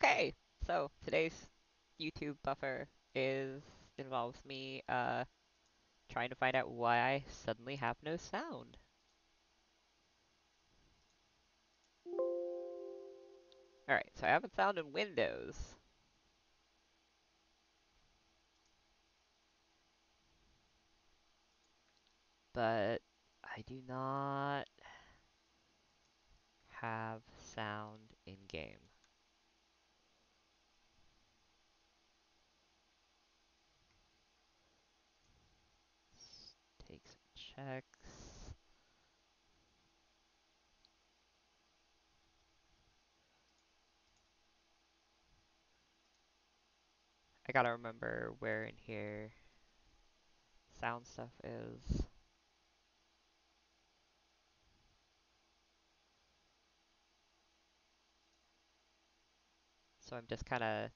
Okay, so today's YouTube buffer involves me trying to find out why I suddenly have no sound. Alright, so I haven't sound in Windows. But I do not have sound in game. Let's take some checks. I gotta remember where in here sound stuff is. So I'm just kinda...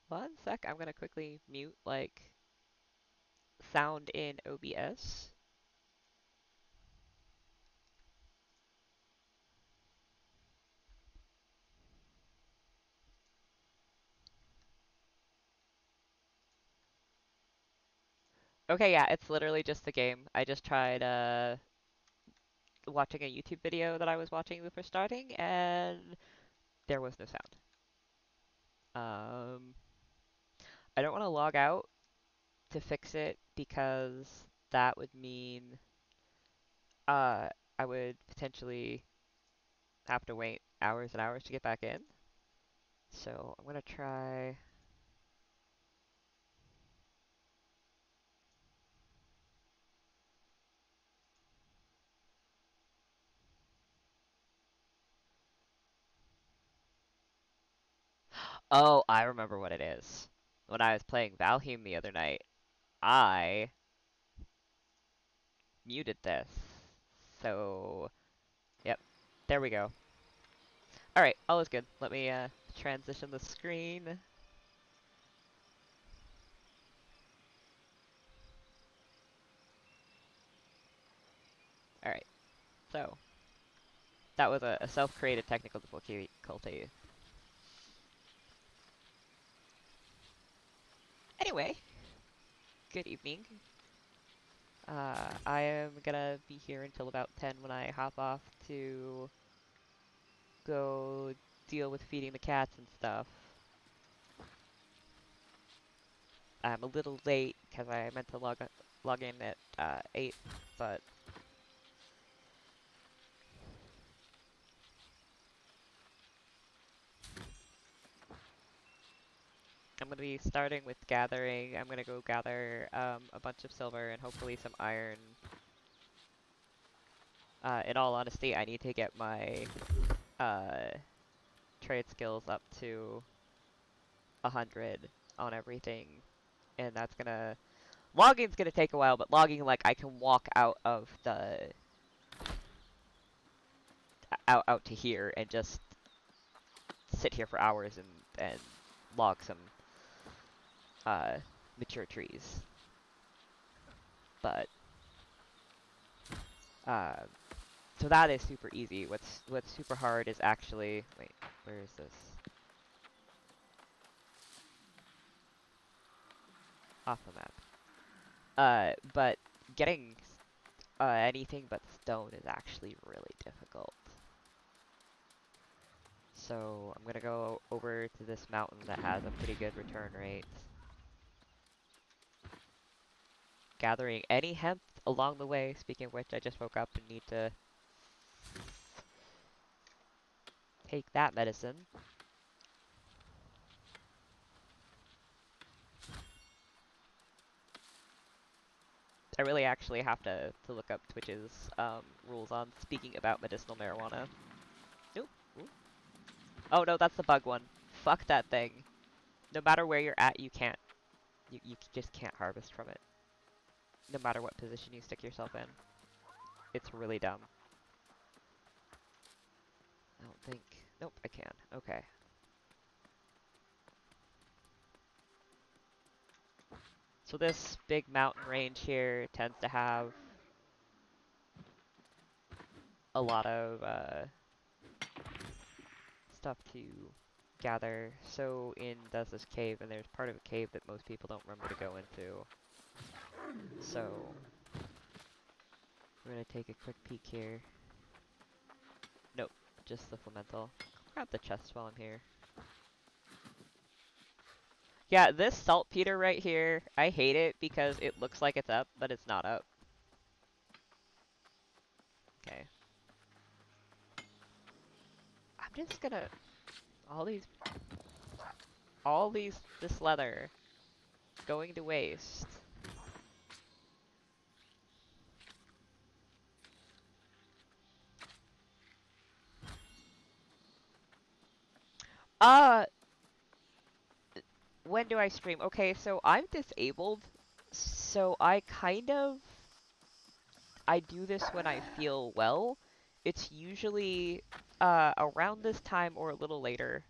One sec, I'm gonna quickly mute, like, sound in OBS. Okay, yeah, it's literally just the game. I just tried watching a YouTube video that I was watching before starting, and there was no sound. I don't want to log out to fix it because that would mean uh, I would potentially have to wait hours and hours to get back in. So I'm gonna try. Oh, I remember what it is. When I was playing Valheim the other night, I muted this. So, yep, there we go. Alright, all is good. Let me transition the screen. Alright, so that was a self-created technical difficulty. Anyway, good evening. I am gonna be here until about 10 when I hop off to go deal with feeding the cats and stuff. I'm a little late because I meant to log in at 8, but I'm going to be starting with gathering. I'm going to go gather a bunch of silver and hopefully some iron. In all honesty, I need to get my trade skills up to 100 on everything. And that's going to... Logging's going to take a while, but logging, like, I can walk out of the... out to here and just sit here for hours and log some mature trees. But so that is super easy. What's super hard is actually, wait, where is this? Off the map. But getting anything but stone is actually really difficult. So I'm gonna go over to this mountain that has a pretty good return rate. Gathering any hemp along the way. Speaking of which, I just woke up and need to take that medicine. I really actually have to look up Twitch's rules on speaking about medicinal marijuana. Ooh, ooh. Oh no, that's the bug one. Fuck that thing. No matter where you're at, you can't. You just can't harvest from it. No matter what position you stick yourself in. It's really dumb. I don't think Nope, I can. Okay. So this big mountain range here tends to have a lot of stuff to gather. So in there's this cave, and there's part of a cave that most people don't remember to go into. So we're gonna take a quick peek here. Nope, just the Flamental. Grab the chest while I'm here. Yeah, this saltpeter right here, I hate it because it looks like it's up, but it's not up. Okay. I'm just gonna this leather going to waste. Uh, when do I stream? Okay, so I'm disabled, so I do this when I feel well. It's usually around this time or a little later.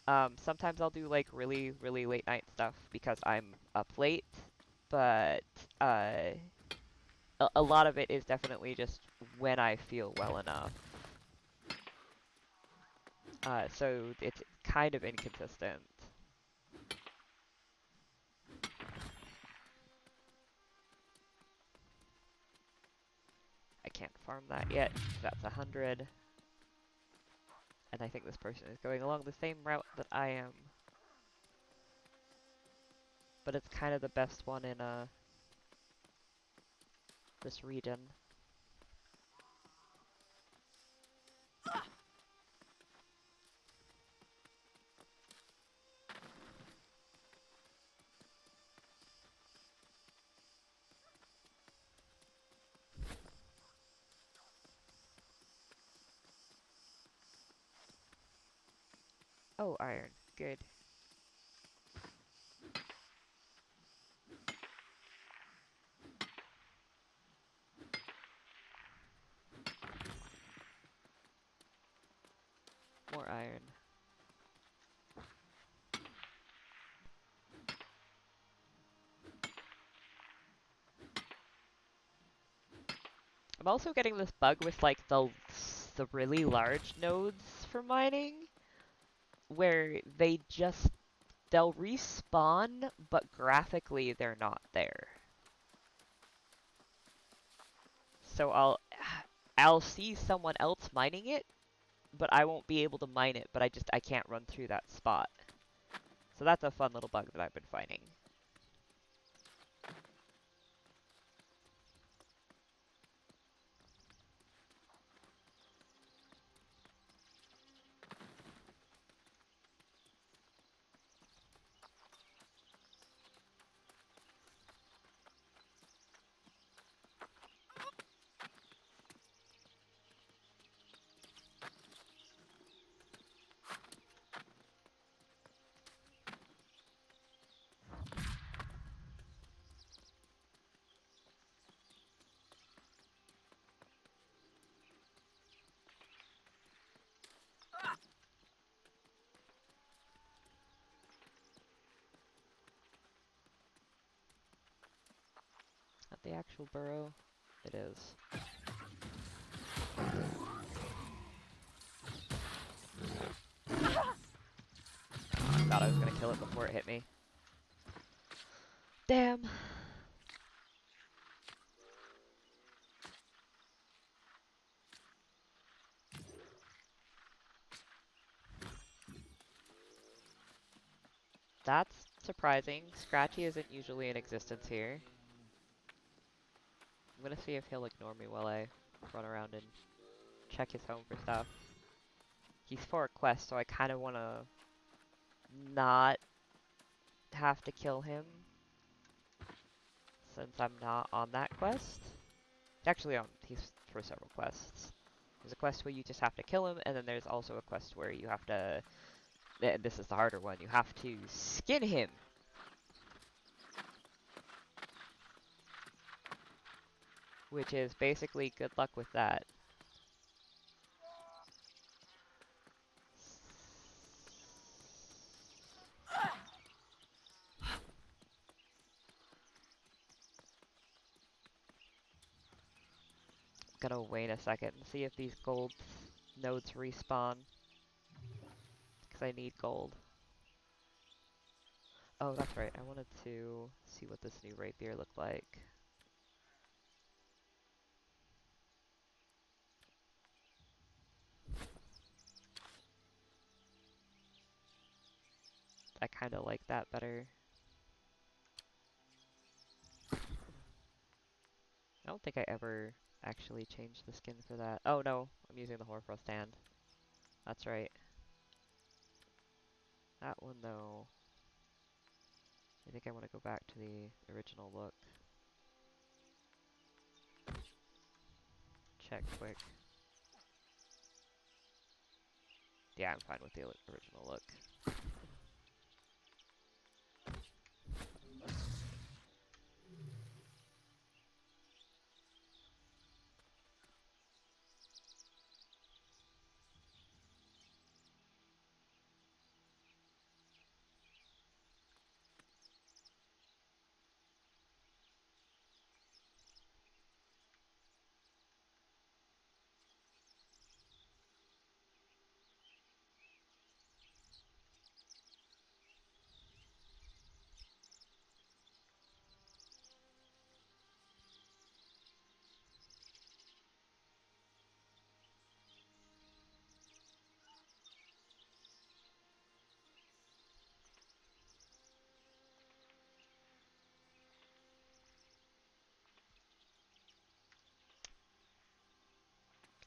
Sometimes I'll do like really, really late night stuff because I'm up late, but uh, a lot of it is definitely just when I feel well enough. So it's kind of inconsistent. I can't farm that yet. That's 100. And I think this person is going along the same route that I am. But it's kind of the best one in this region. Oh, iron. Good. More iron. I'm also getting this bug with like the really large nodes for mining, where they'll respawn, but graphically they're not there. So I'll see someone else mining it, but I won't be able to mine it, but I can't run through that spot. So that's a fun little bug that I've been finding. Not the actual burrow. It is. Thought I was gonna kill it before it hit me. Damn. That's surprising. Scratchy isn't usually in existence here. I'm gonna see if he'll ignore me while I run around and check his home for stuff. He's for a quest, so I kind of want to not have to kill him since I'm not on that quest. Actually, he's for several quests. There's a quest where you just have to kill him, and then there's also a quest where you have to, this is the harder one, you have to skin him. Which is basically good luck with that. Gonna wait a second and see if these gold nodes respawn. Because I need gold. Oh, that's right. I wanted to see what this new rapier looked like. I kind of like that better. I don't think I ever actually changed the skin for that. Oh no, I'm using the Horfro stand. That's right. That one though, I think I want to go back to the original look. Check quick. Yeah, I'm fine with the original look.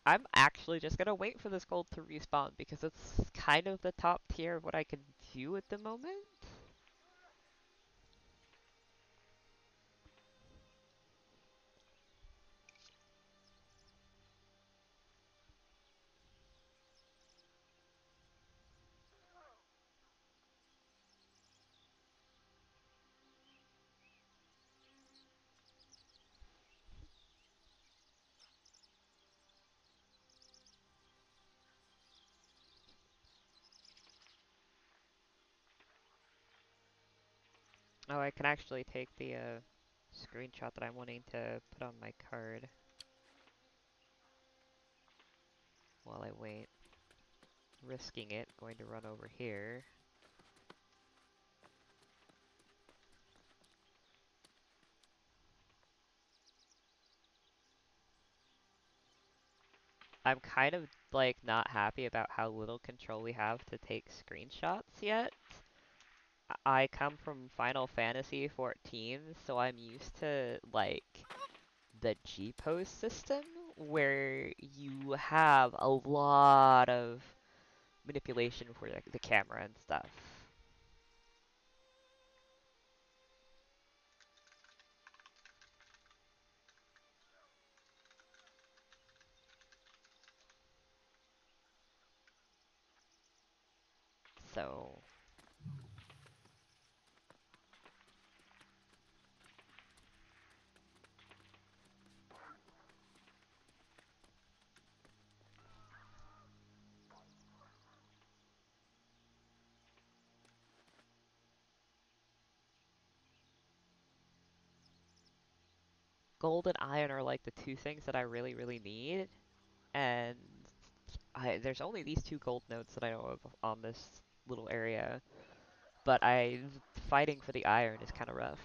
I'm actually just gonna wait for this gold to respawn because it's kind of the top tier of what I can do at the moment. Oh, I can actually take the screenshot that I'm wanting to put on my card while I wait. Risking it, going to run over here. I'm kind of like not happy about how little control we have to take screenshots yet. I come from Final Fantasy 14, so I'm used to like the G-pose system where you have a lot of manipulation for the camera and stuff. So gold and iron are like the two things that I really, really need, and there's only these two gold nodes that I know of on this little area, but fighting for the iron is kind of rough.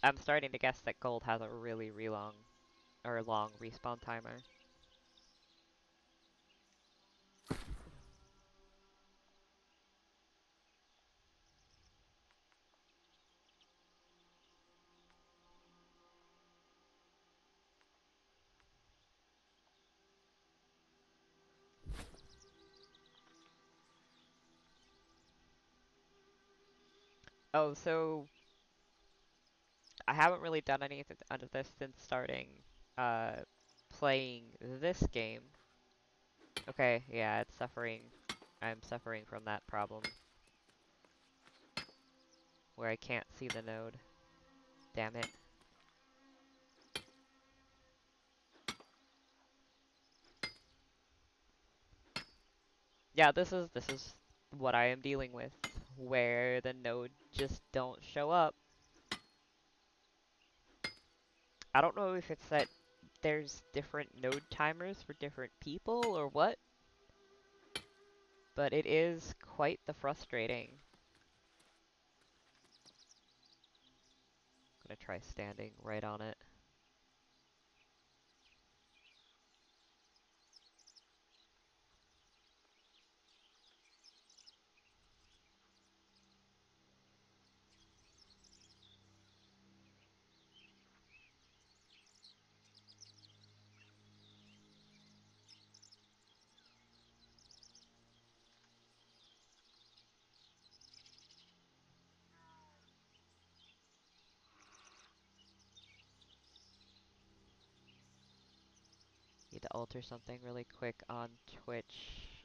I'm starting to guess that gold has a really, long respawn timer. Oh, so I haven't really done anything under this since starting uh, playing this game. Okay, yeah, it's suffering. I'm suffering from that problem where I can't see the node. Damn it. Yeah, this is what I am dealing with, where the node just don't show up. I don't know if it's that there's different node timers for different people or what, but it is quite the frustrating. I'm gonna try standing right on it. Need to alter something really quick on Twitch.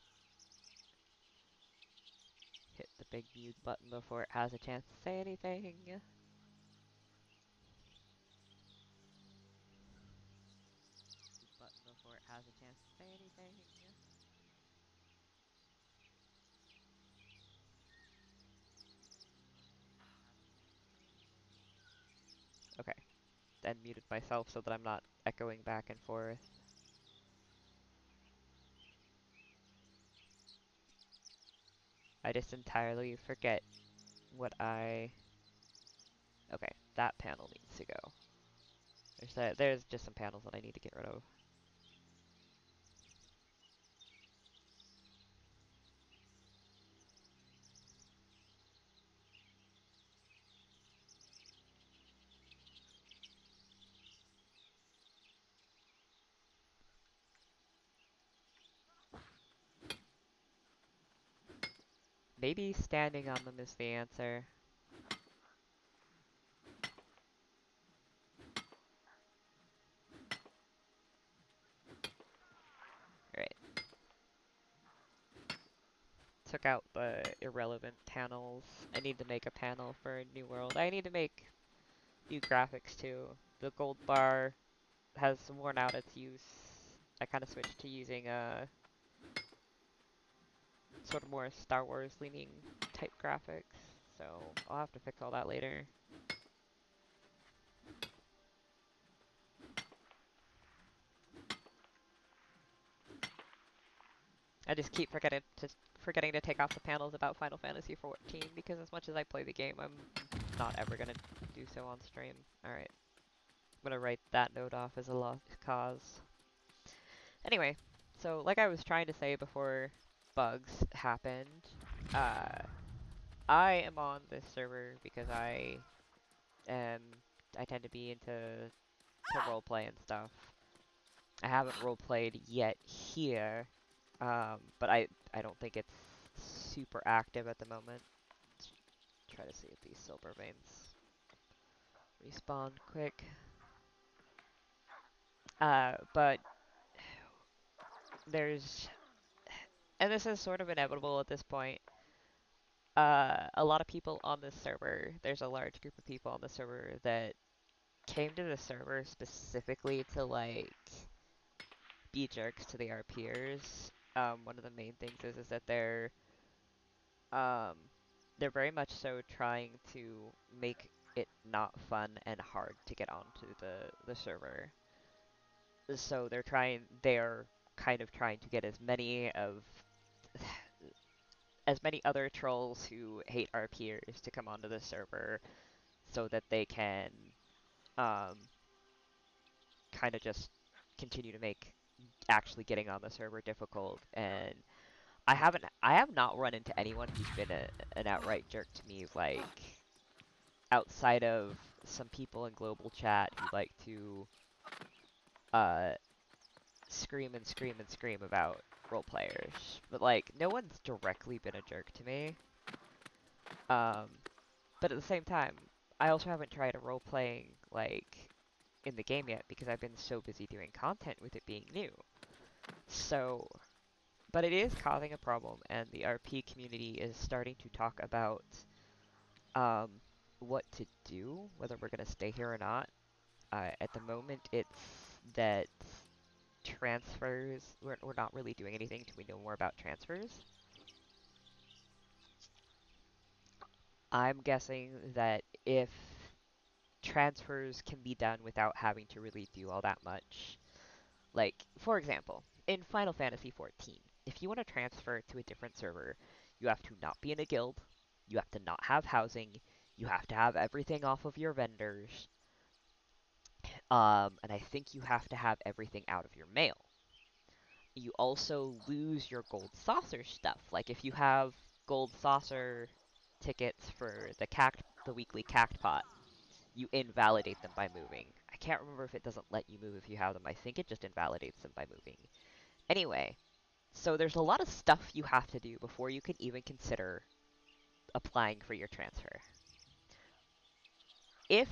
Hit the big mute button before it has a chance to say anything. Mute button before it has a chance to say anything. Okay, then muted myself so that I'm not echoing back and forth. I just entirely forget what I... Okay, that panel needs to go. There's just some panels that I need to get rid of. Maybe standing on them is the answer. Alright. Took out the irrelevant panels. I need to make a panel for New World. I need to make new graphics too. The gold bar has worn out its use. I kind of switched to using sort of more Star Wars leaning type graphics. So I'll have to fix all that later. I just keep forgetting to take off the panels about Final Fantasy XIV because as much as I play the game, I'm not ever gonna do so on stream. Alright. I'm gonna write that note off as a lost cause. Anyway, so like I was trying to say before bugs happened, uh, I am on this server because am I tend to be into roleplay and stuff. I haven't roleplayed yet here, but I don't think it's super active at the moment. Let's try to see if these silver veins respawn quick. But there's, and this is sort of inevitable at this point. A lot of people on this server, there's a large group of people on the server that came to the server specifically to like be jerks to the RPers. One of the main things is that um, they're very much so trying to make it not fun and hard to get onto the server. So they're kind of trying to get as many other trolls who hate RPers to come onto the server so that they can um, kind of just continue to make actually getting on the server difficult. And I have not run into anyone who's been an outright jerk to me, like outside of some people in global chat who like to uh, scream and scream and scream about role players. But like no one's directly been a jerk to me. Um, But at the same time, I also haven't tried a role-playing, like, in the game yet because I've been so busy doing content with it being new. So, but it is causing a problem, and the RP community is starting to talk about um, what to do, whether we're going to stay here or not. At the moment, it's that transfers, we're not really doing anything till we know more about transfers. I'm guessing that if transfers can be done without having to really do all that much, like, for example, in Final Fantasy XIV, if you want to transfer to a different server, you have to not be in a guild, you have to not have housing, you have to have everything off of your vendors, and I think you have to have everything out of your mail. You also lose your gold saucer stuff. Like if you have gold saucer tickets for the weekly cact pot, you invalidate them by moving. I can't remember if it doesn't let you move if you have them. I think it just invalidates them by moving. Anyway, so there's a lot of stuff you have to do before you can even consider applying for your transfer. If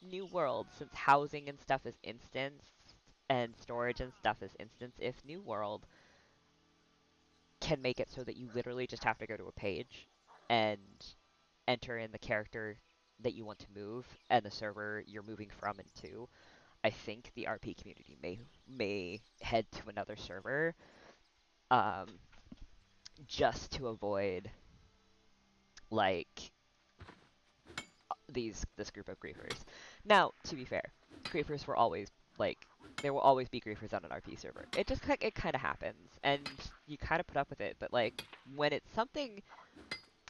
New World, since housing and stuff is instance and storage and stuff is instance, if New World can make it so that you literally just have to go to a page and enter in the character that you want to move and the server you're moving from and to, I think the RP community may head to another server, um, just to avoid like this group of griefers. Now, to be fair, griefers were always like there will always be griefers on an RP server. It kind of happens, and you kind of put up with it. But like when it's something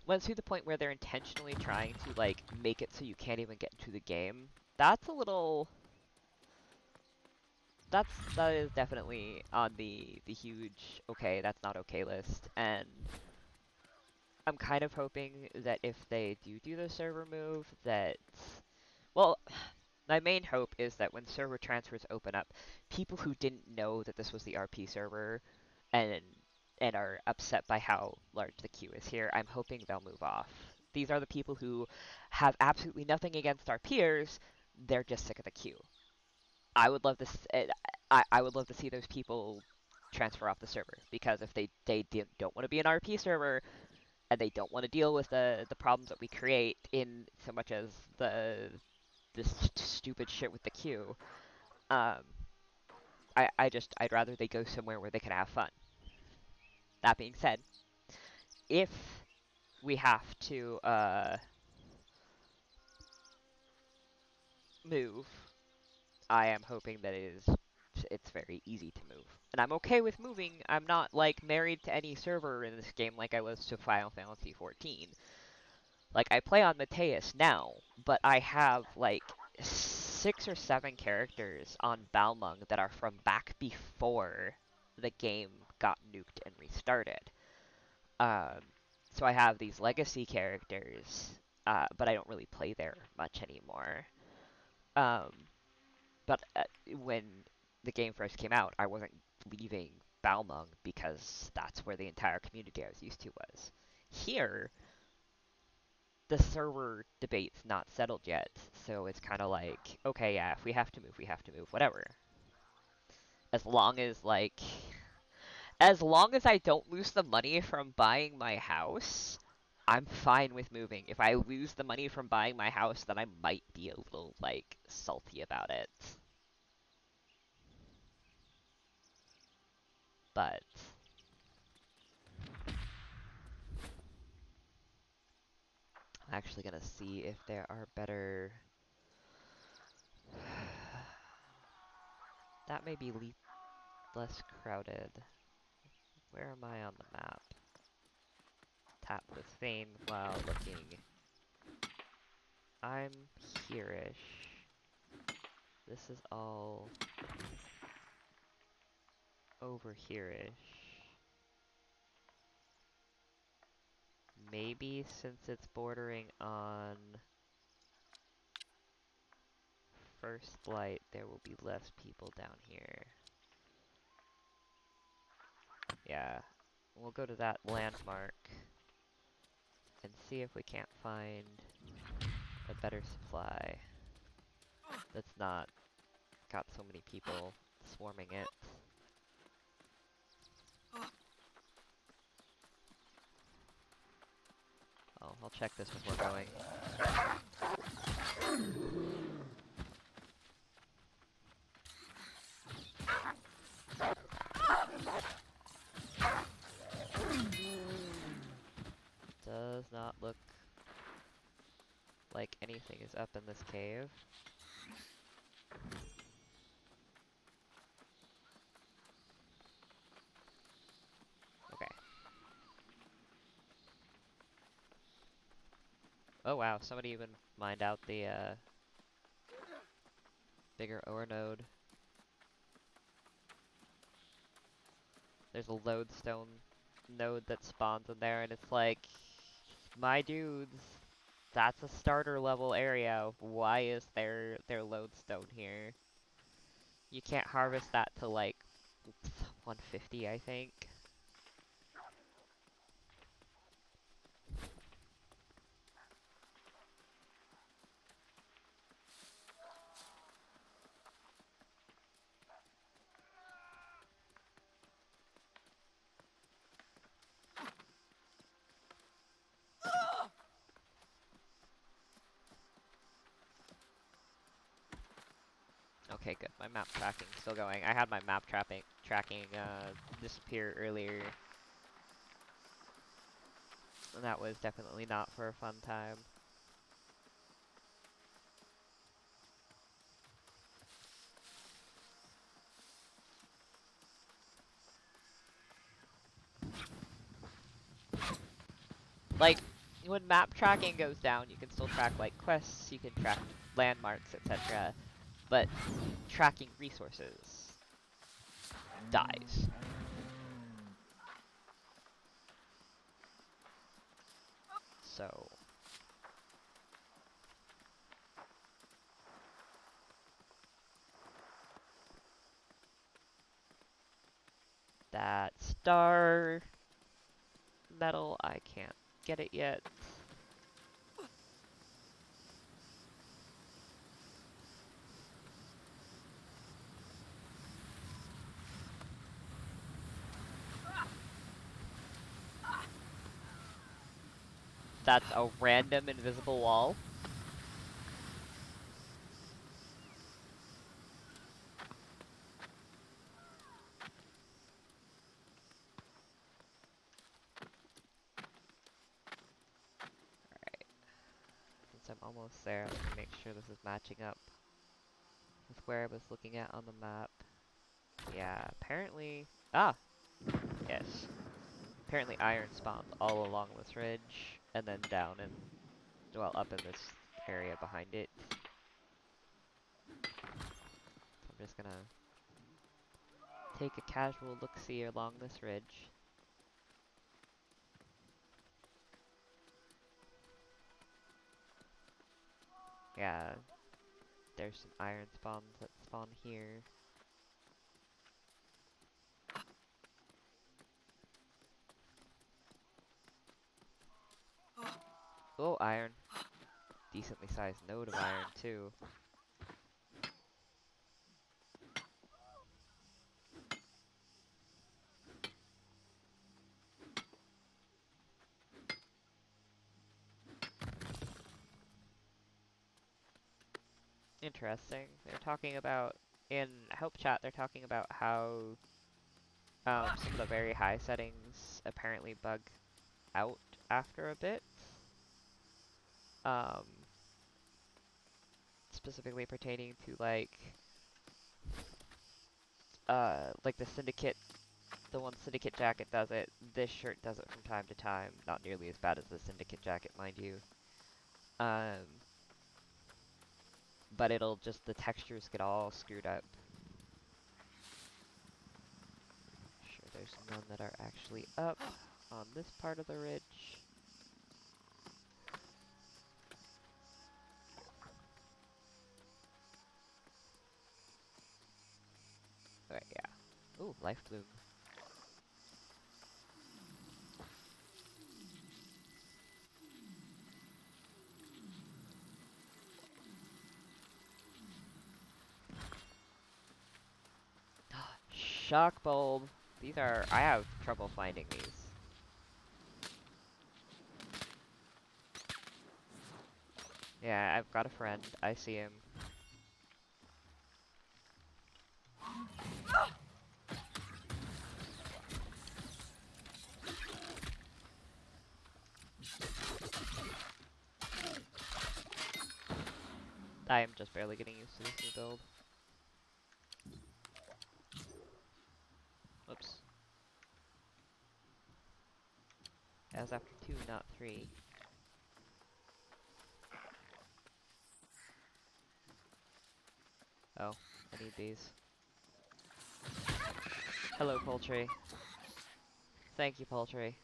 when it's to the point where they're intentionally trying to like make it so you can't even get into the game, that's a little that is definitely on the huge okay, that's not okay list. And I'm kind of hoping that if they do the server move that well, my main hope is that when server transfers open up, people who didn't know that this was the RP server and and are upset by how large the queue is here, I'm hoping they'll move off. These are the people who have absolutely nothing against our peers, they're just sick of the queue. I would love to I would love to see those people transfer off the server because if don't want to be an RP server and they don't want to deal with the problems that we create in so much as this stupid shit with the queue. Um, I'd rather they go somewhere where they can have fun. That being said, if we have to move, I am hoping that it's very easy to move. And I'm okay with moving. I'm not like married to any server in this game like I was to Final Fantasy XIV. Like I play on Mateus now, but I have like 6 or 7 characters on Balmung that are from back before the game got nuked and restarted. Um, so I have these legacy characters, but I don't really play there much anymore. Um, but when the game first came out, I wasn't leaving Balmung because that's where the entire community I was used to was. Here, the server debate's not settled yet, so it's kind of like, okay, yeah, if we have to move, we have to move, whatever. As long as, like, as long as I don't lose the money from buying my house, I'm fine with moving. If I lose the money from buying my house, then I might be a little, like, salty about it. But I'm actually gonna see if there are better... That may be less crowded. Where am I on the map? Tap with fame while looking. I'm here-ish. This is all over here-ish. Maybe since it's bordering on First Light, there will be less people down here. Yeah, we'll go to that landmark and see if we can't find a better supply that's not got so many people swarming it. Oh, I'll check this before going. Does not look like anything is up in this cave. Okay. Oh wow, somebody even mined out the bigger ore node. There's a lodestone node that spawns in there, and it's like, my dudes, that's a starter level area. Why is there lodestone here? You can't harvest that to like 150, I think. Okay, good. My map tracking's still going. I had my map tracking disappear earlier. And that was definitely not for a fun time. Like, when map tracking goes down, you can still track, like, quests, you can track landmarks, etc. But tracking resources dies. So that star metal, I can't get it yet. That's a random invisible wall. Alright. Since I'm almost there, let me make sure this is matching up with where I was looking at on the map. Yeah, apparently... Ah! Yes. Apparently iron spawns all along this ridge, and then down and, well, up in this area behind it. I'm just gonna take a casual look-see along this ridge. Yeah, there's some iron spawns that spawn here. Oh, iron. Decently sized node of iron, too. Interesting. They're talking about, in Help Chat, they're talking about how some of the very high settings apparently bug out after a bit. Um, Specifically pertaining to like the Syndicate, the one Syndicate jacket does it. This shirt does it from time to time. Not nearly as bad as the Syndicate jacket, mind you. But it'll just, the textures get all screwed up. Sure, there's none that are actually up on this part of the ridge. Okay, yeah. Ooh, life bloom. shock bulb. These are... I have trouble finding these. Yeah, I've got a friend. I see him. I am just barely getting used to this new build. Oops. That was after 2, not 3. Oh, I need these. Hello, poultry. Thank you, poultry.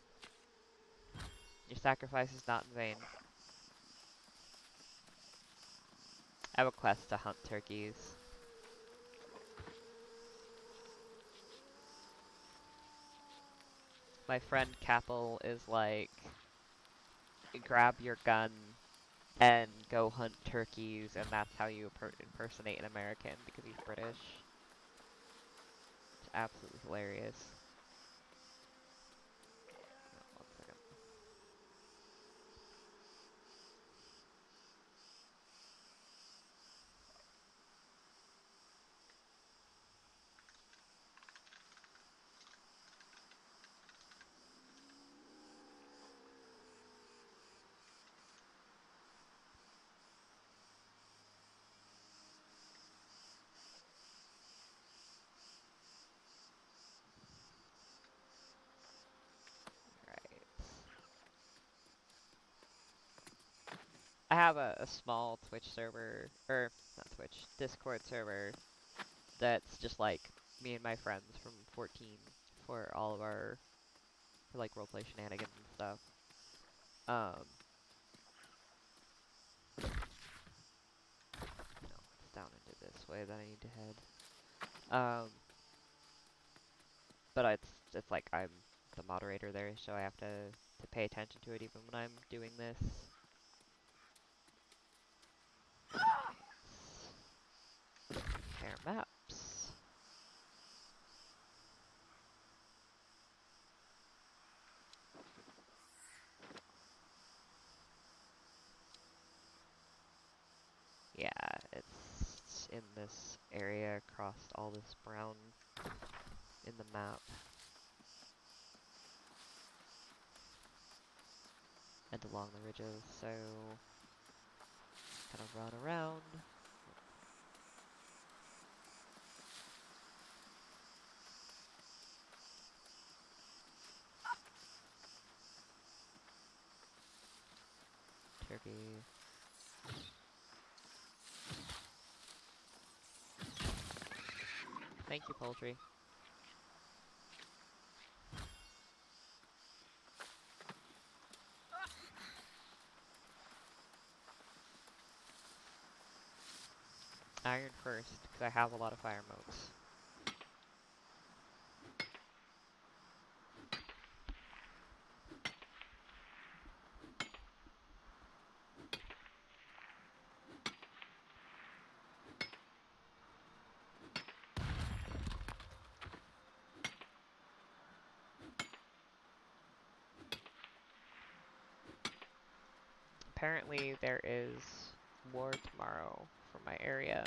Your sacrifice is not in vain. I have a quest to hunt turkeys. My friend Capel is like, grab your gun and go hunt turkeys, and that's how you impersonate an American because he's British. It's absolutely hilarious. Oh, 1 second. Right. I have a small Twitch server, or not Twitch, Discord server that's just like me and my friends from 14 for all of our, for like roleplay shenanigans and stuff. No, it's down into this way that I need to head. But it's like I'm the moderator there, so I have to pay attention to it even when I'm doing this. Fair maps. Yeah, it's in this area across all this brown in the map. And along the ridges, so kind of run around. Turkey. Thank you, poultry. Iron first, because I have a lot of fire motes. Apparently there is war tomorrow for my area.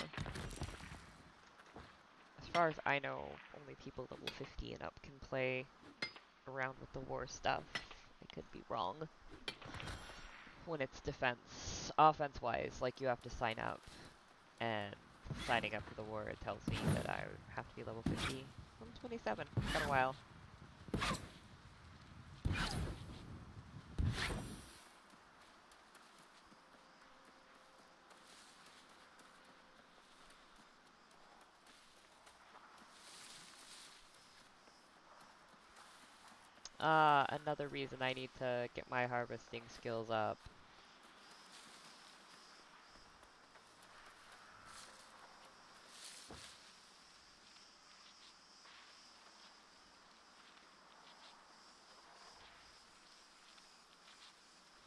As far as I know, only people level 50 and up can play around with the war stuff. I could be wrong. When it's defense. Offense-wise, like you have to sign up, and signing up for the war, it tells me that I have to be level 50. I'm 27. Got a while. Another reason I need to get my harvesting skills up.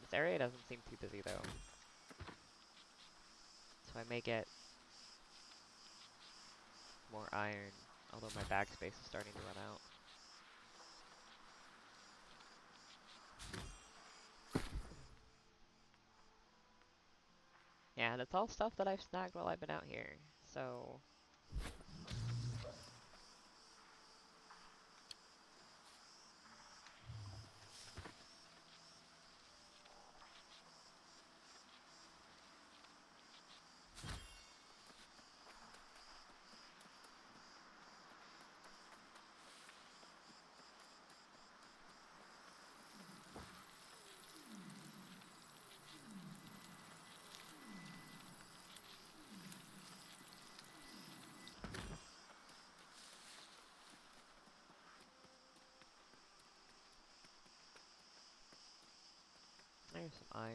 This area doesn't seem too busy though. So I may get more iron Although my bag space is starting to run out. Yeah, and it's all stuff that I've snagged while I've been out here, so... There's some iron.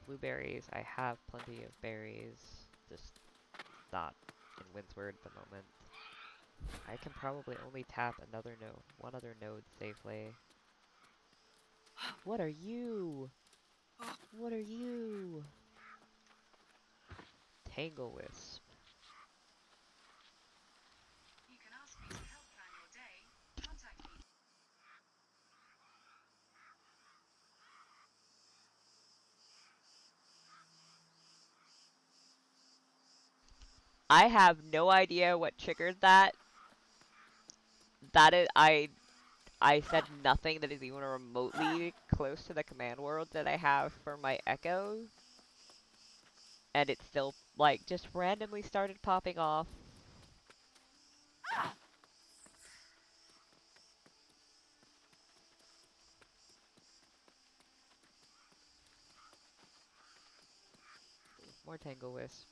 Blueberries, I have plenty of berries, just not in Windsward at the moment. I can probably only tap another node, one other node safely. What are you? What are you? Tangle Wisp. You can ask me to help plan your day. Contact me. I have no idea what triggered that. That is, I said nothing that is even remotely close to the command world that I have for my Echo. And it still, like, just randomly started popping off. More Tangle Wisp.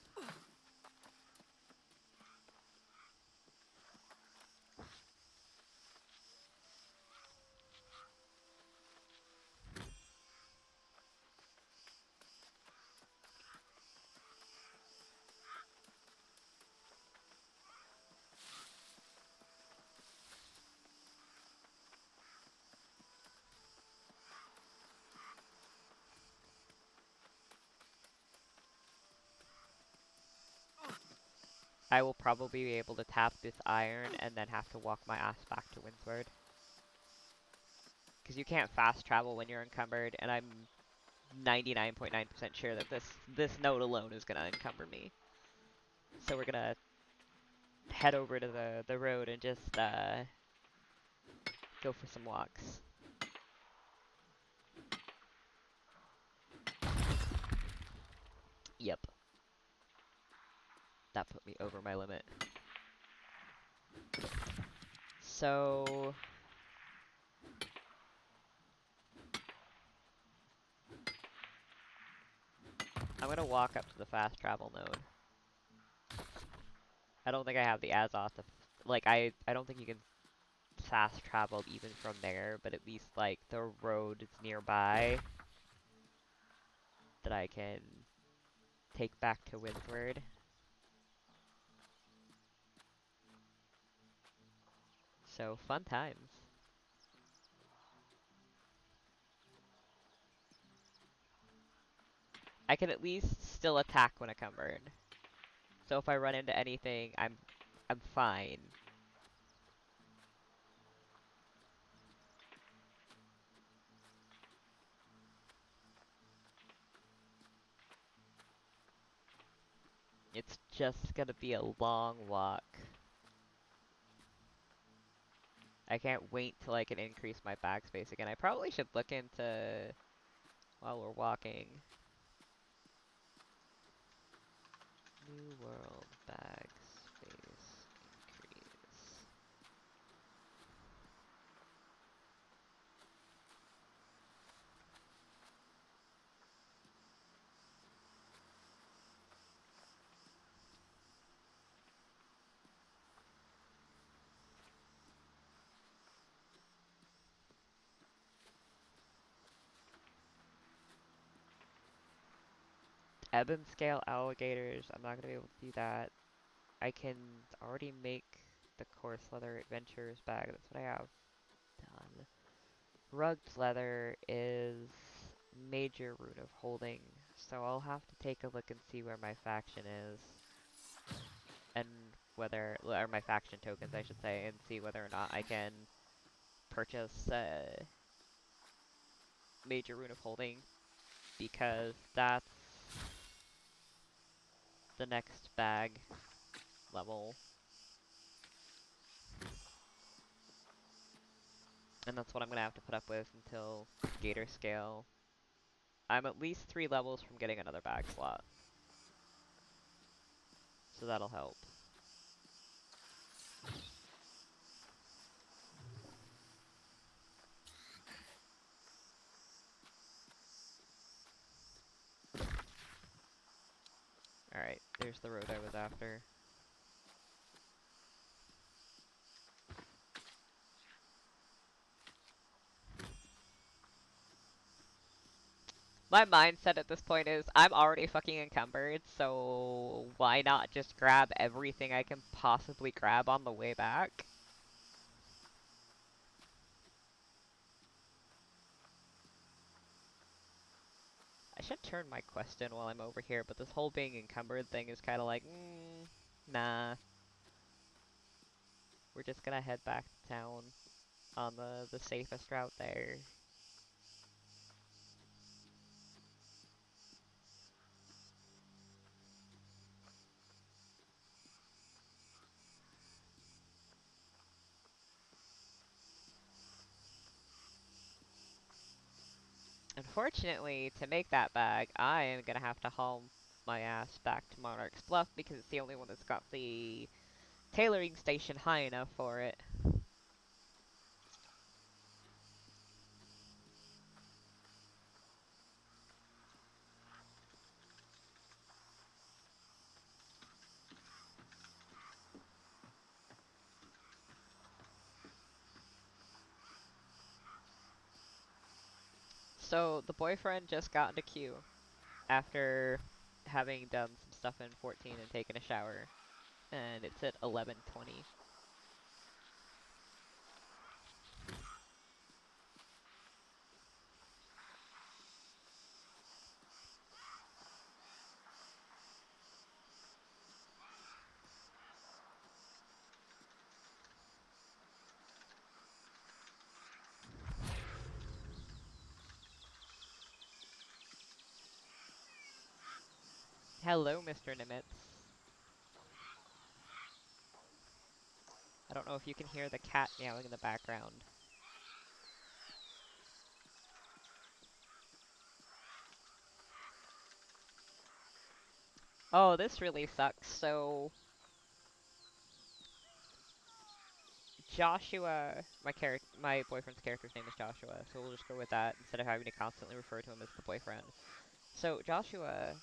I will probably be able to tap this iron and then have to walk my ass back to Windsward. Because you can't fast travel when you're encumbered, and I'm 99.9% sure that this node alone is going to encumber me. So we're going to head over to the road and just go for some walks. Yep. That put me over my limit. So... I'm going to walk up to the fast travel node. I don't think I have the Azoth to... Like, I don't think you can fast travel even from there, but at least, like, the road is nearby that I can take back to Windsward. So, fun times. I can at least still attack when encumbered. So if I run into anything, I'm fine. It's just gonna be a long walk. I can't wait till I can increase my bag space again. I probably should look into, while we're walking, New World bag space increase. Ebon scale alligators, I'm not gonna be able to do that. I can already make the coarse leather adventurers bag. That's what I have done. Rugged leather is major rune of holding, so I'll have to take a look and see where my faction is, and whether, or my faction tokens, I should say, and see whether or not I can purchase major rune of holding, because that's the next bag level, and that's what I'm gonna have to put up with until Gator scale. I'm at least 3 levels from getting another bag slot, so that'll help. Alright, there's the road I was after. My mindset at this point is, I'm already fucking encumbered, so why not just grab everything I can possibly grab on the way back? I should turn my quest in while I'm over here, but this whole being encumbered thing is kinda like, nah. We're just gonna head back to town on the safest route there. Unfortunately, to make that bag, I am gonna have to haul my ass back to Monarch's Bluff because it's the only one that's got the tailoring station high enough for it. So, the boyfriend just got into queue after having done some stuff in 14 and taken a shower. And it's at 11:20. Hello, Mr. Nimitz. I don't know if you can hear the cat meowing in the background. Oh, this really sucks. So, Joshua, my boyfriend's character's name is Joshua, so we'll just go with that instead of having to constantly refer to him as the boyfriend. So, Joshua,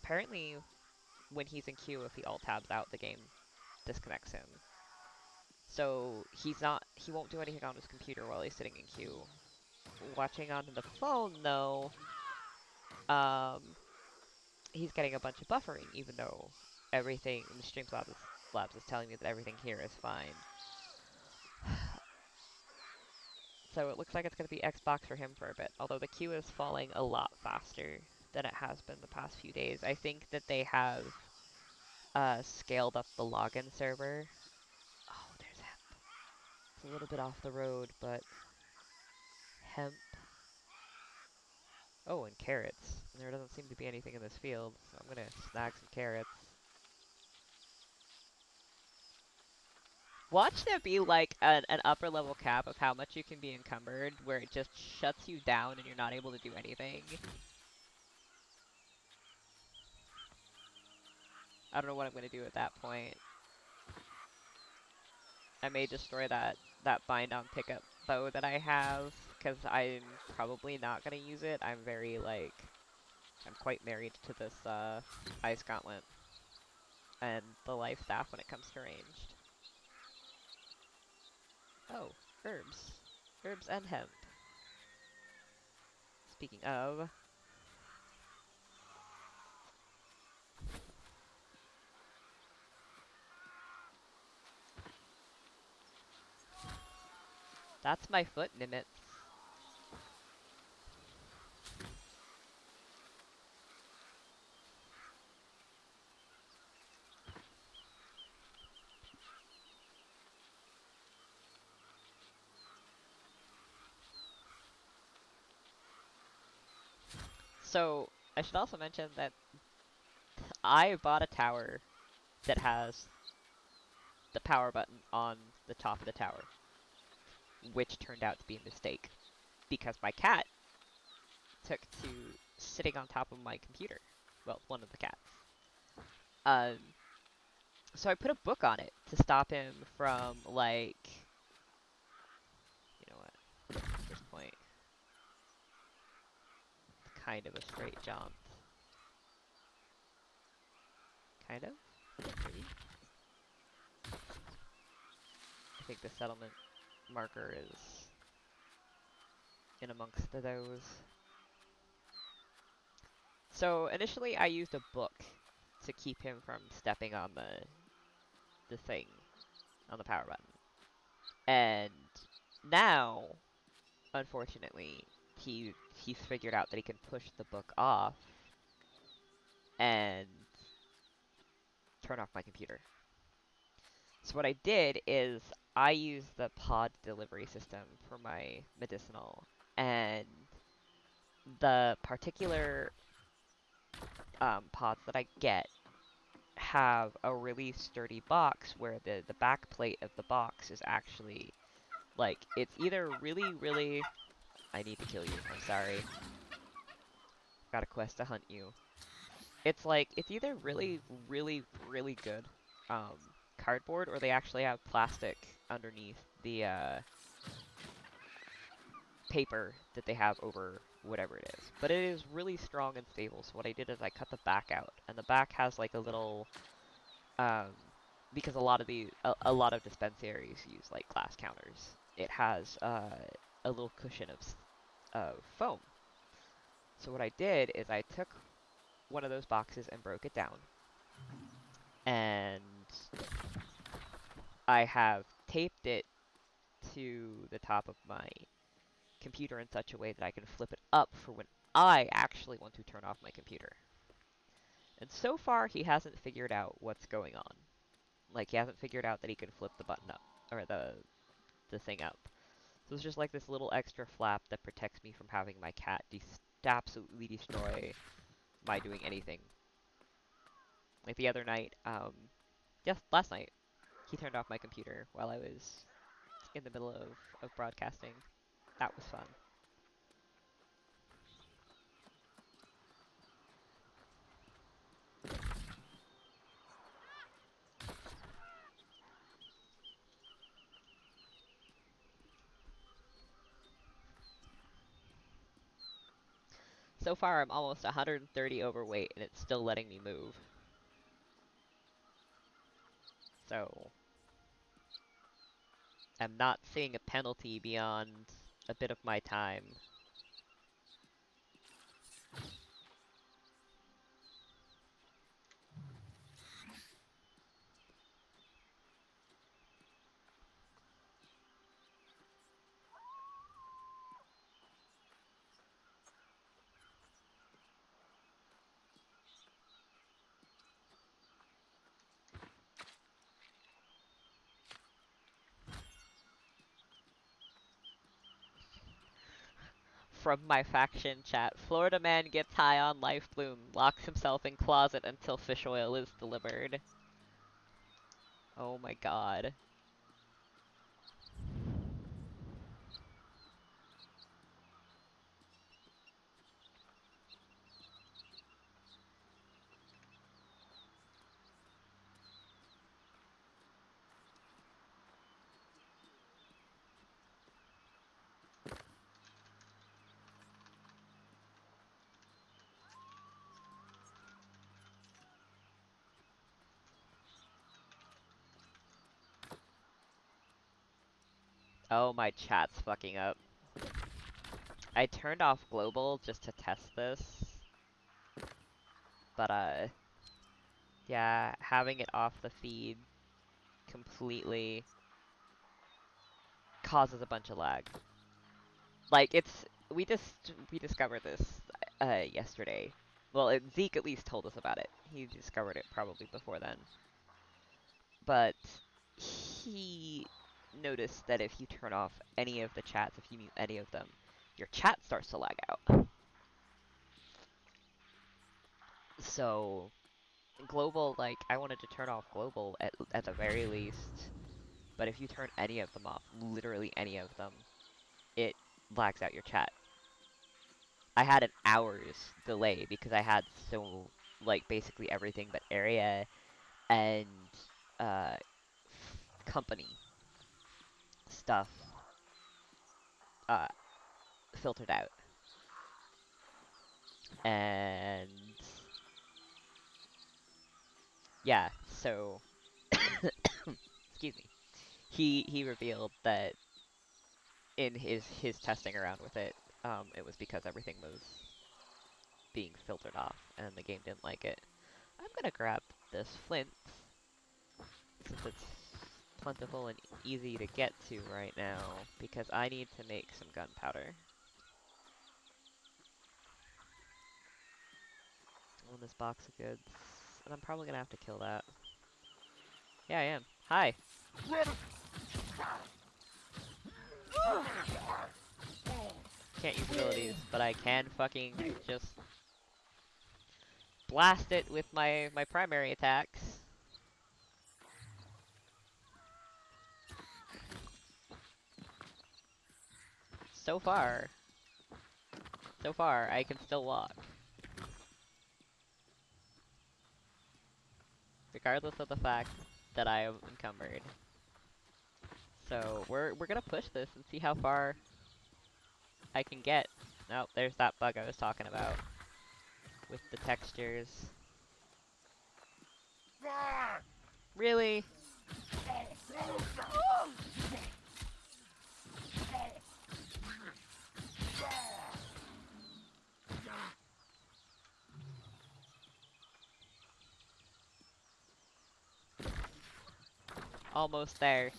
apparently when he's in queue, if he alt tabs out, the game disconnects him. So he won't do anything on his computer while he's sitting in queue. Watching on the phone, though, um, he's getting a bunch of buffering, even though everything in the Labs is telling me that everything here is fine. So it looks like it's going to be Xbox for him for a bit, although the queue is falling a lot faster than it has been the past few days. I think that they have scaled up the login server. Oh, there's hemp. It's a little bit off the road, but hemp. Oh, and carrots. And there doesn't seem to be anything in this field, so I'm gonna snag some carrots. Watch there be like an upper level cap of how much you can be encumbered, where it just shuts you down and you're not able to do anything. I don't know what I'm gonna do at that point. I may destroy that bind on pickup bow that I have, because I'm probably not gonna use it. I'm very I'm quite married to this ice gauntlet and the life staff when it comes to ranged. Oh, herbs. Herbs and hemp. Speaking of, That's my foot, Nimitz. So, I should also mention that I bought a tower that has the power button on the top of the tower, which turned out to be a mistake because my cat took to sitting on top of my computer. Well, one of the cats. Um, so I put a book on it to stop him from, like, you know what, at this point, kind of a straight jaunt. Kind of? Maybe? I think the settlement marker is in amongst those. So initially I used a book to keep him from stepping on the thing, on the power button. And now, unfortunately, he's figured out that he can push the book off and turn off my computer. So what I did is I used the pod delivery system for my medicinal, and the particular pods that I get have a really sturdy box where the back plate of the box is actually, like, it's either really, I need to kill you, I'm sorry. Got a quest to hunt you. It's like, it's either really good um, cardboard, or they actually have plastic underneath the paper that they have over whatever it is. But it is really strong and stable, so what I did is I cut the back out, and the back has like a little, um, because a lot of dispensaries use like glass counters. It has a little cushion of foam. So what I did is I took one of those boxes and broke it down, and I have taped it to the top of my computer in such a way that I can flip it up for when I actually want to turn off my computer. And so far, he hasn't figured out what's going on. Like, he hasn't figured out that he can flip the button up, or the thing up. So it's just like this little extra flap that protects me from having my cat absolutely destroy my doing anything. Like the other night, yes, last night, he turned off my computer while I was in the middle of broadcasting. That was fun. So far, I'm almost 130 overweight, and it's still letting me move. So, I'm not seeing a penalty beyond a bit of my time. From my faction chat, Florida man gets high on life bloom, locks himself in closet until fish oil is delivered. Oh my god. Oh, my chat's fucking up. I turned off global just to test this. But, yeah, having it off the feed completely causes a bunch of lag. Like we discovered this yesterday. Well, Zeke at least told us about it. He discovered it probably before then. But he noticed that if you turn off any of the chats, if you mute any of them, your chat starts to lag out. So global, like I wanted to turn off global at the very least, but if you turn any of them off, literally any of them, it lags out your chat. I had an hour's delay because I had so like basically everything but area and uh company stuff uh filtered out. And yeah, so excuse me. He revealed that in his testing around with it, it was because everything was being filtered off and the game didn't like it. I'm gonna grab this flint since it's plentiful and easy to get to right now because I need to make some gunpowder. On this box of goods, and I'm probably gonna have to kill that. Yeah, I am. Hi. Can't use abilities, but I can fucking just blast it with my primary attacks. So far, I can still walk. Regardless of the fact that I am encumbered. So we're gonna push this and see how far I can get. Oh, there's that bug I was talking about. With the textures. Really? Almost there.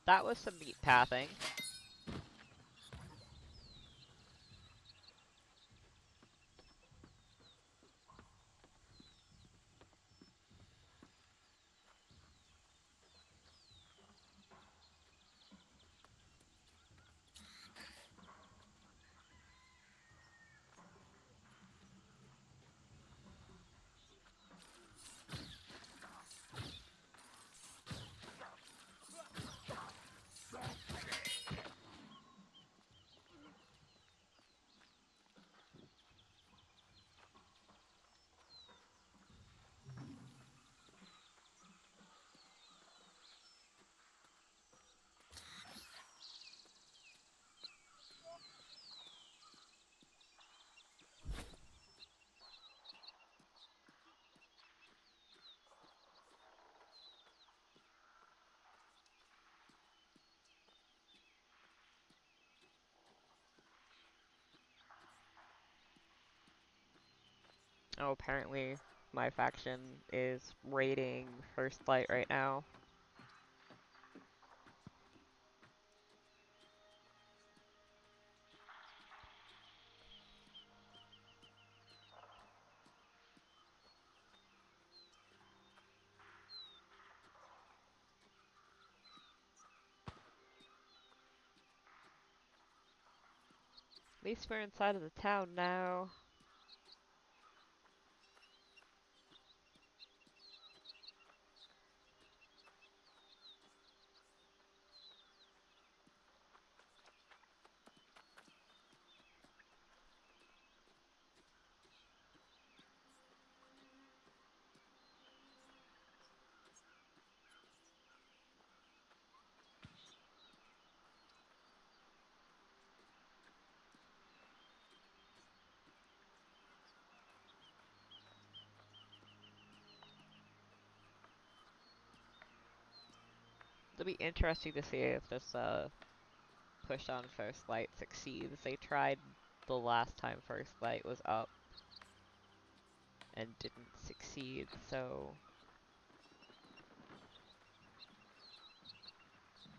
That was some neat pathing. Oh, apparently my faction is raiding First Light right now. At least we're inside of the town now. It'll be interesting to see if this push on first light succeeds. They tried the last time first light was up and didn't succeed, so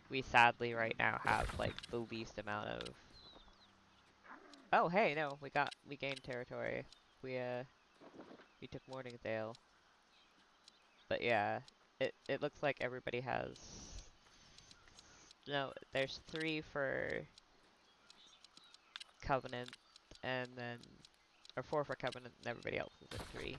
we sadly right now have like the least amount of. Oh hey, no, we gained territory. We took Morningdale. But yeah, it looks like everybody has. No, there's 3 for Covenant, and then or 4 for Covenant, and everybody else is at 3.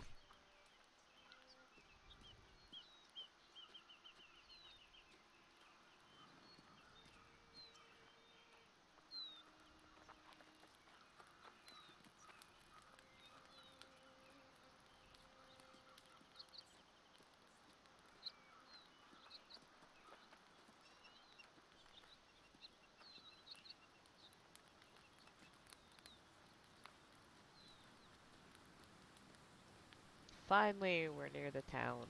Finally, we're near the town.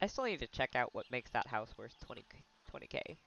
I still need to check out what makes that house worth 20k.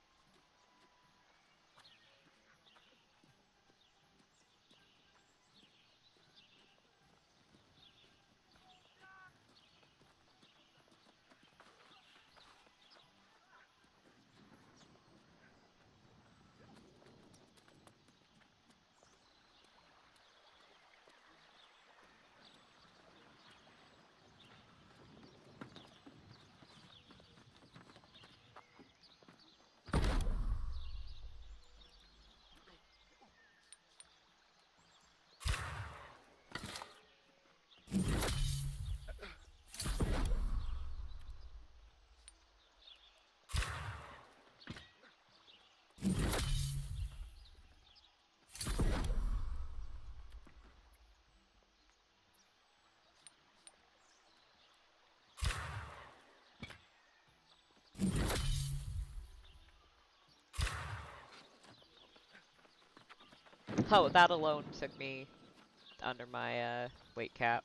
Oh, that alone took me under my weight cap.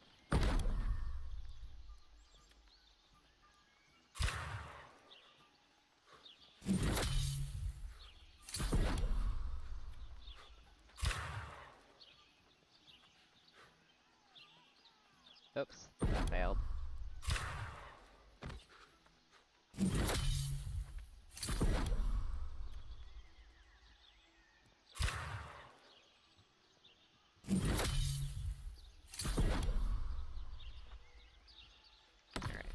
Oops, that failed. Alright.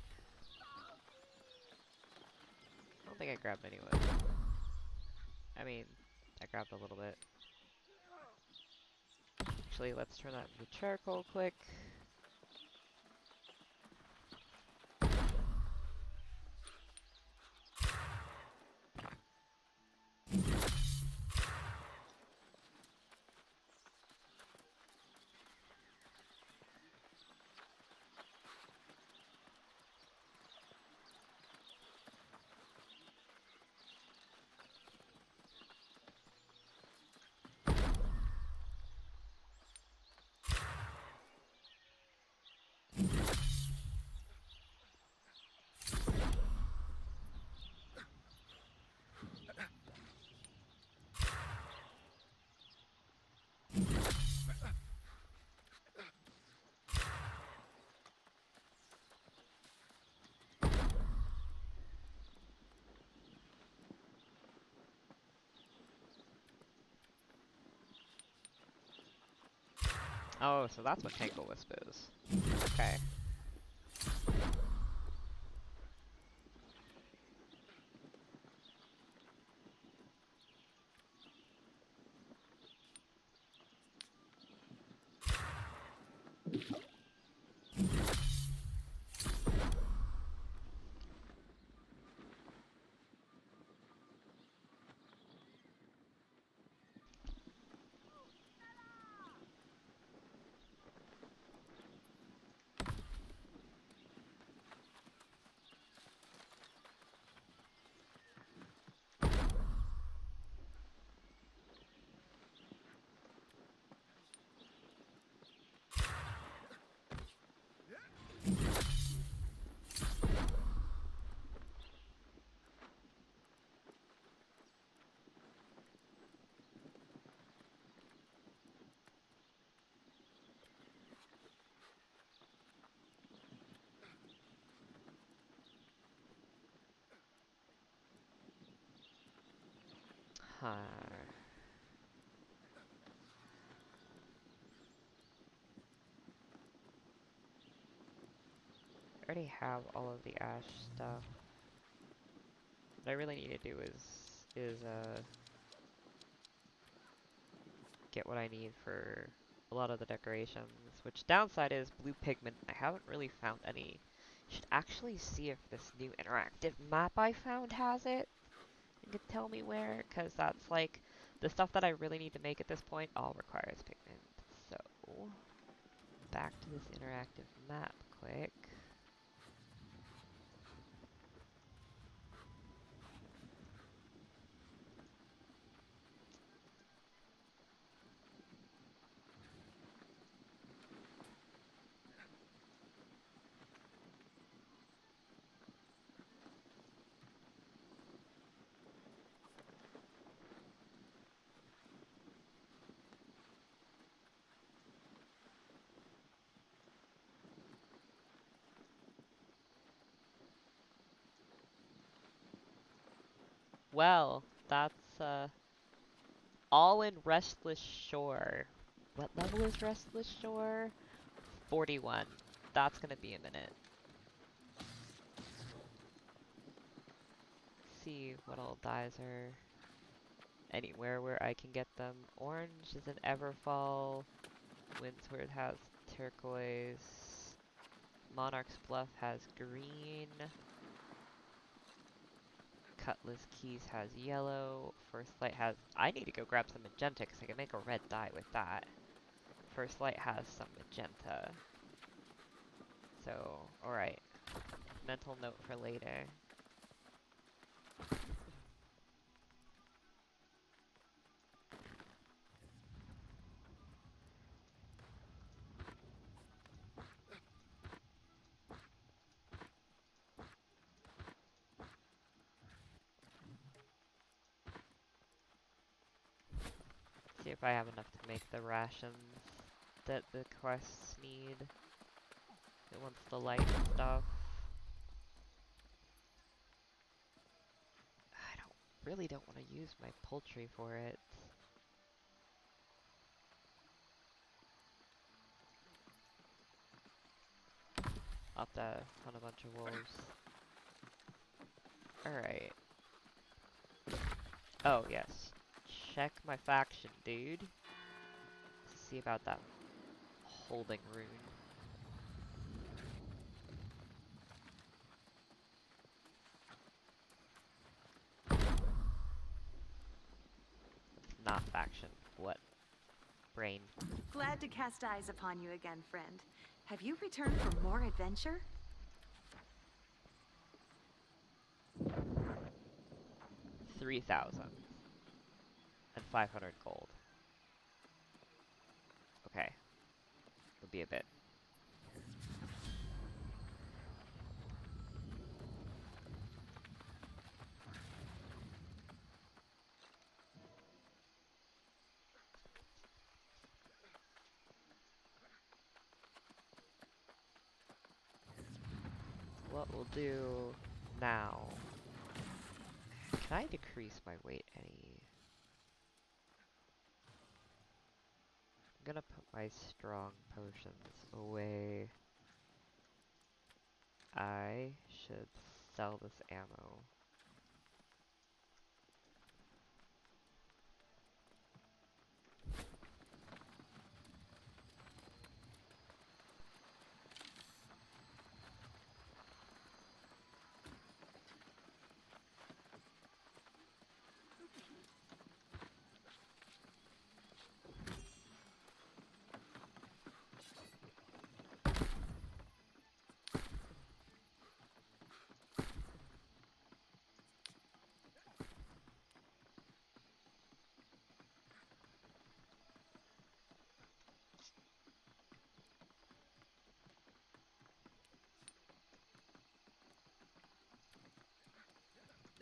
I don't think I grabbed any wood. I mean, I grabbed a little bit. Actually, let's turn that into charcoal quick. Oh, so that's what Tangle Wisp is. Okay. Huh. I already have all of the ash stuff. What I really need to do is get what I need for a lot of the decorations, which downside is blue pigment. I haven't really found any. Should actually see if this new interactive map I found has it. And could tell me where, because that's like the stuff that I really need to make at this point all requires pigment. So, back to this interactive map quick. Well, that's all in Restless Shore. What level is Restless Shore? 41. That's gonna be a minute. Let's see what all dyes are anywhere where I can get them. Orange is an Everfall. Windsward has turquoise. Monarch's Bluff has green. Cutlass Keys has yellow. First Light has... I need to go grab some magenta because I can make a red dye with that. First Light has some magenta. So, alright. Mental note for later. See if I have enough to make the rations that the quests need. It wants the light stuff. I really don't want to use my poultry for it. I'll have to hunt a bunch of wolves. Alright. Oh, yes. Check my faction, dude. See about that holding rune. Not faction. What? Brain. Glad to cast eyes upon you again, friend. Have you returned for more adventure? 3,000. And 500 gold. Okay. It'll be a bit. What we'll do now... Can I decrease my weight any? I'm gonna put my strong potions away. I should sell this ammo.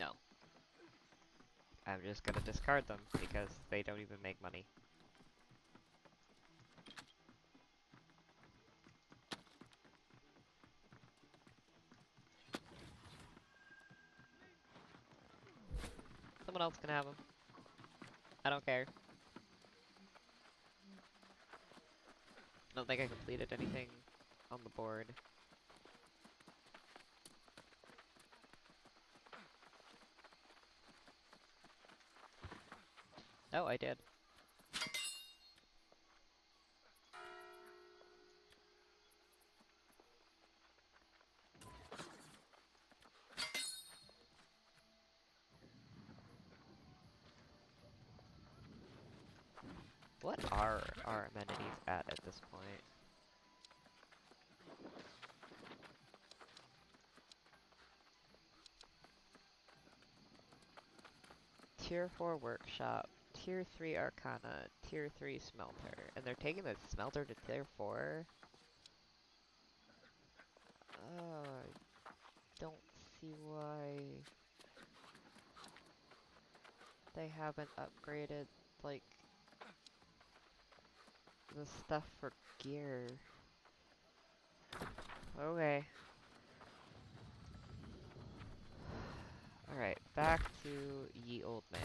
No. I'm just gonna discard them because they don't even make money. Someone else can have them. I don't care. I don't think I completed anything on the board. Oh, I did. What are our amenities at this point? Tier 4 workshop, Tier 3 arcana, Tier 3 smelter. And they're taking the smelter to Tier 4? I don't see why they haven't upgraded, like, the stuff for gear. Okay. Alright, back to Ye Old Man.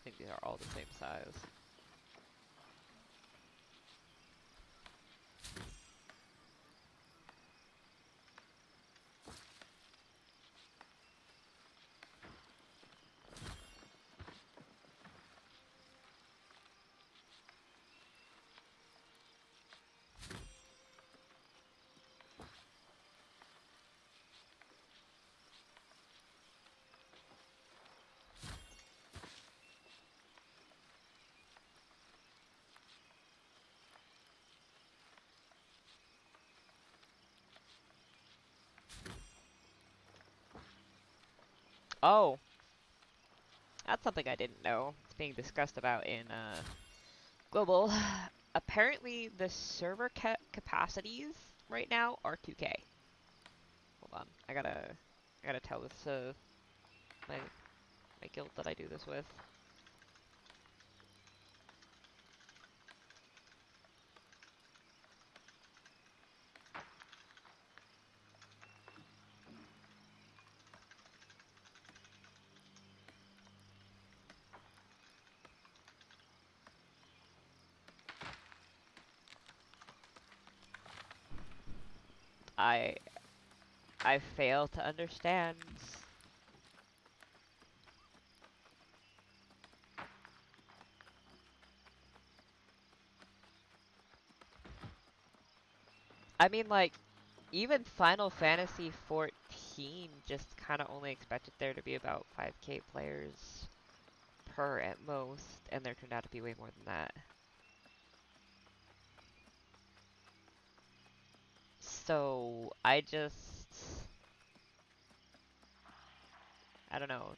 I think these are all the same size. Oh! That's something I didn't know. It's being discussed about in, Global. Apparently, the server capacities right now are 2K. Hold on, I gotta tell this my my guild that I do this with. I I fail to understand. I mean, like, even Final Fantasy 14 just kind of only expected there to be about 5K players per at most, and there turned out to be way more than that. So I don't know.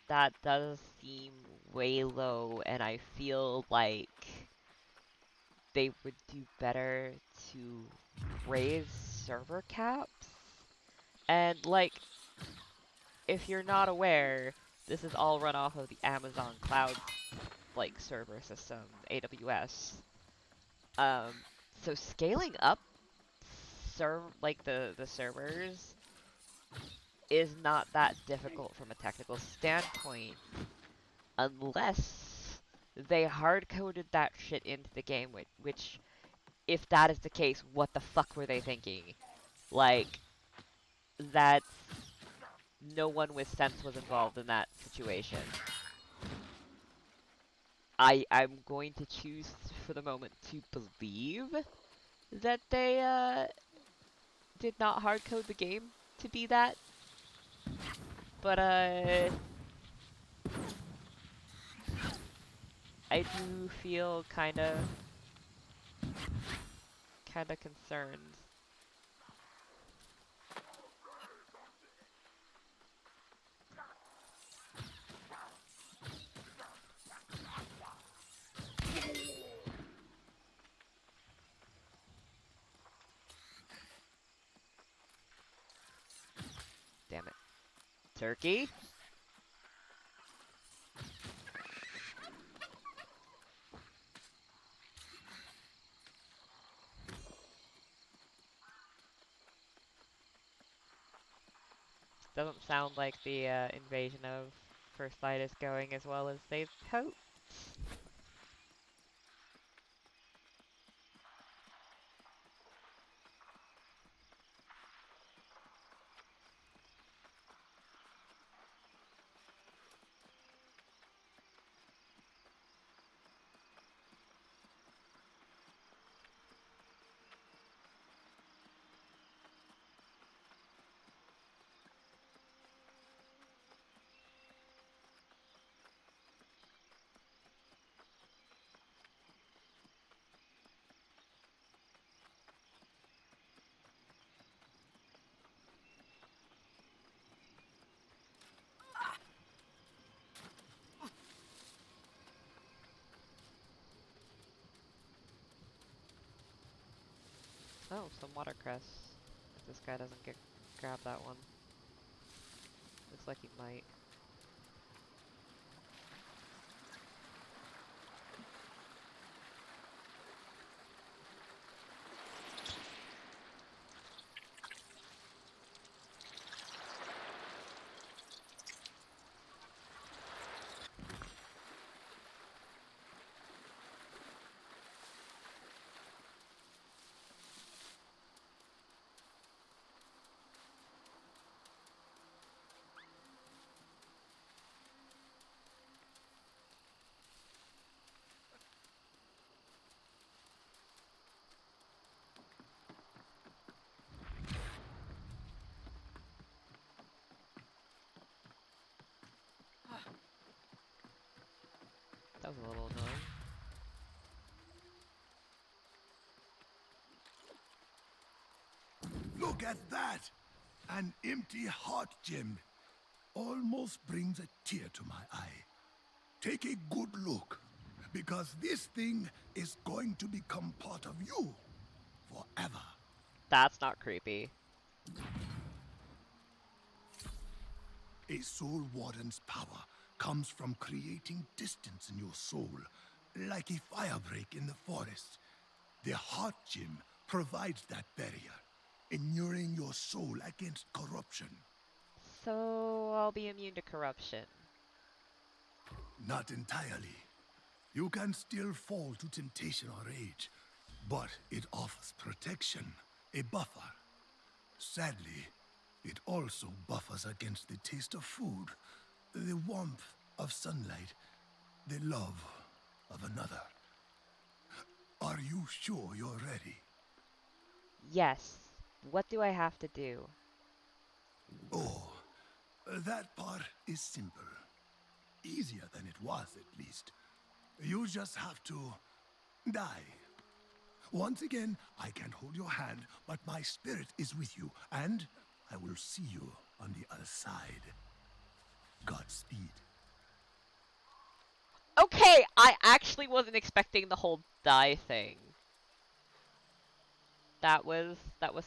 That does seem way low, and I feel like they would do better to raise server caps. And, like, if you're not aware, this is all run off of the Amazon Cloud, like, server system, AWS. Um, so scaling up like the servers is not that difficult from a technical standpoint unless they hard coded that shit into the game, which if that is the case, what the fuck were they thinking? Like, that's no one with sense was involved in that situation. I'm going to choose for the moment to believe that they did not hard code the game to be that, but I do feel kind of concerned. Damn it. Turkey? Doesn't sound like the invasion of First Light is going as well as they'd hoped. Oh, some watercress. If this guy doesn't grab that one. Looks like he might. That was a little annoying. Look at that! An empty heart gem. Almost brings a tear to my eye. Take a good look, because this thing is going to become part of you forever. That's not creepy. A soul warden's power comes from creating distance in your soul, like a firebreak in the forest. The heart gem provides that barrier, inuring your soul against corruption. So I'll be immune to corruption. Not entirely. You can still fall to temptation or rage, but it offers protection, a buffer. Sadly, it also buffers against the taste of food, the warmth of sunlight, the love of another. Are you sure you're ready? Yes. What do I have to do? Oh, that part is simple. Easier than it was, at least. You just have to die. Once again, I can't hold your hand, but my spirit is with you, and I will see you on the other side. Godspeed. Okay, I actually wasn't expecting the whole die thing. That was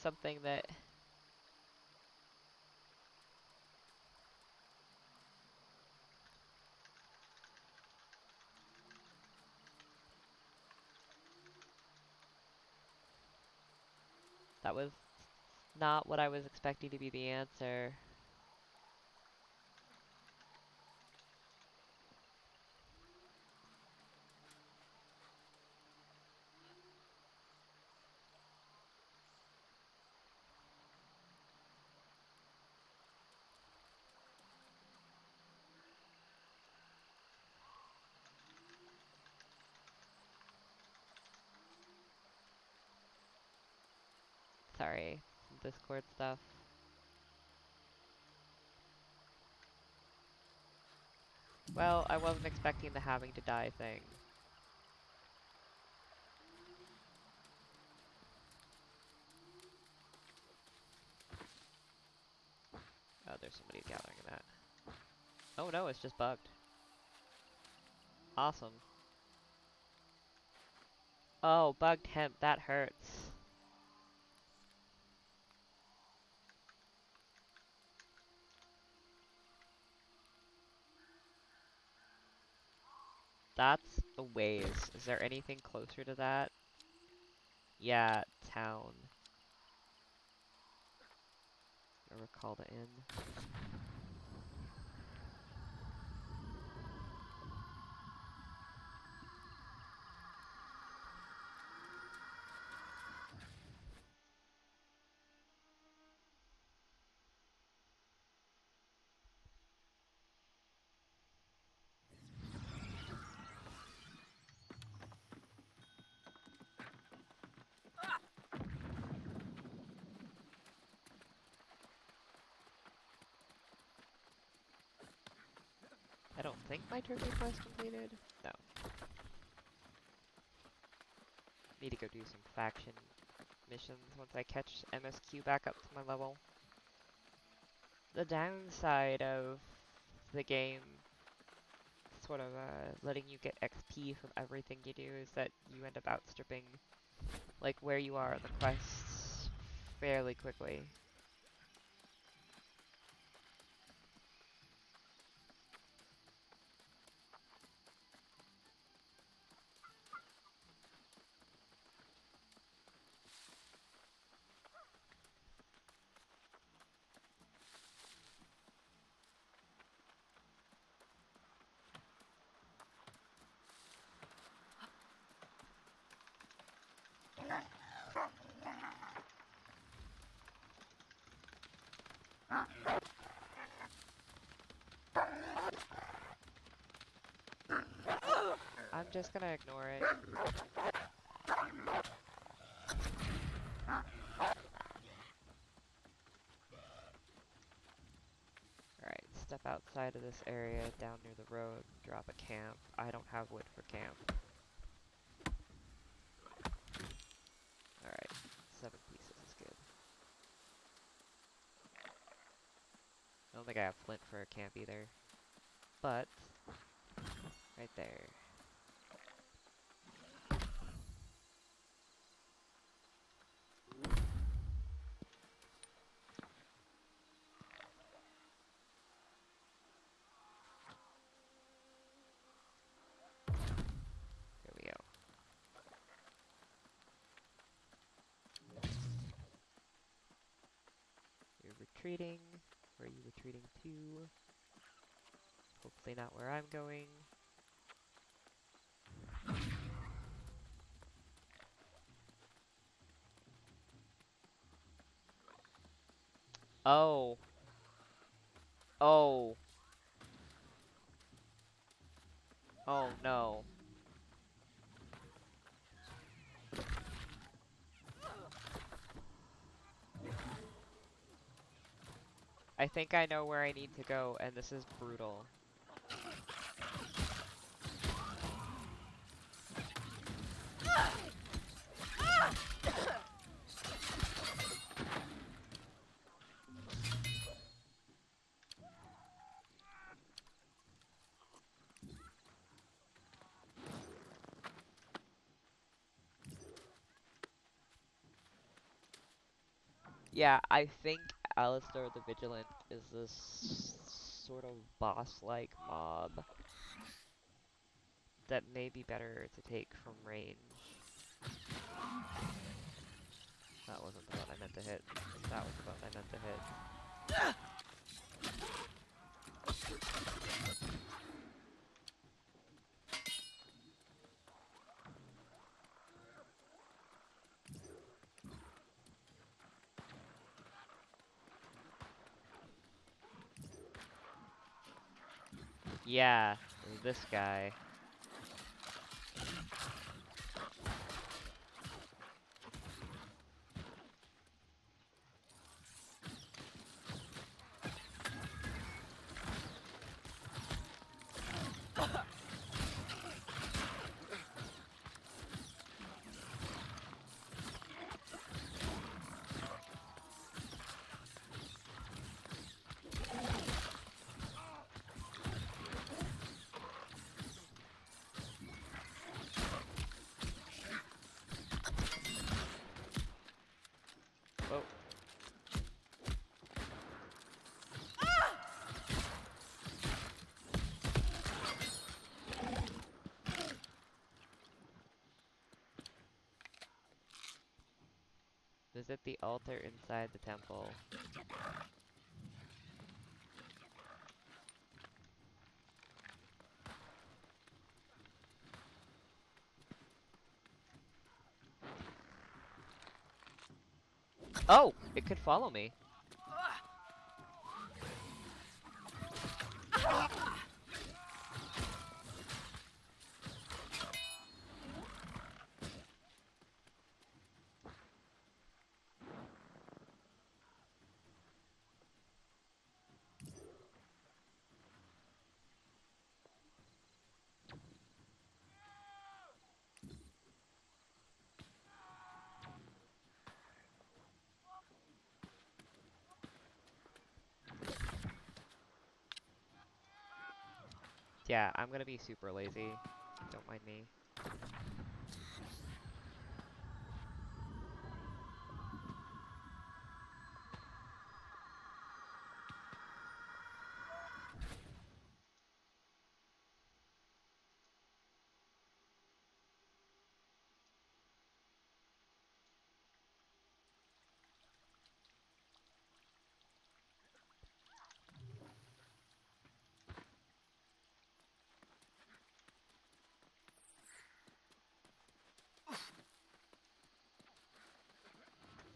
something that that was not what I was expecting to be the answer. Sorry, some Discord stuff. Well, I wasn't expecting the having to die thing. there's somebody gathering in that. Oh no, it's just bugged. Awesome. Oh, bugged hemp, that hurts. That's a ways. Is there anything closer to that? Yeah, town. I recall the inn. I don't think my turkey quest completed. No. Need to go do some faction missions once I catch MSQ back up to my level. The downside of the game sort of letting you get XP from everything you do is that you end up outstripping like where you are in the quests fairly quickly. I'm just gonna ignore it. Alright, step outside of this area, down near the road, drop a camp. I don't have wood for camp. Alright, 7 pieces is good. I don't think I have flint for a camp either. But, right there. There we go. You're retreating. Where are you retreating to? Hopefully not where I'm going. Oh. Oh. Oh no. I think I know where I need to go, and this is brutal. Yeah, I think Alistair the Vigilant is this sort of boss-like mob that may be better to take from range. That wasn't the button I meant to hit. That was the button I meant to hit. Yeah, this guy. Visit the altar inside the temple. Oh! It could follow me. Yeah, I'm gonna be super lazy. Don't mind me.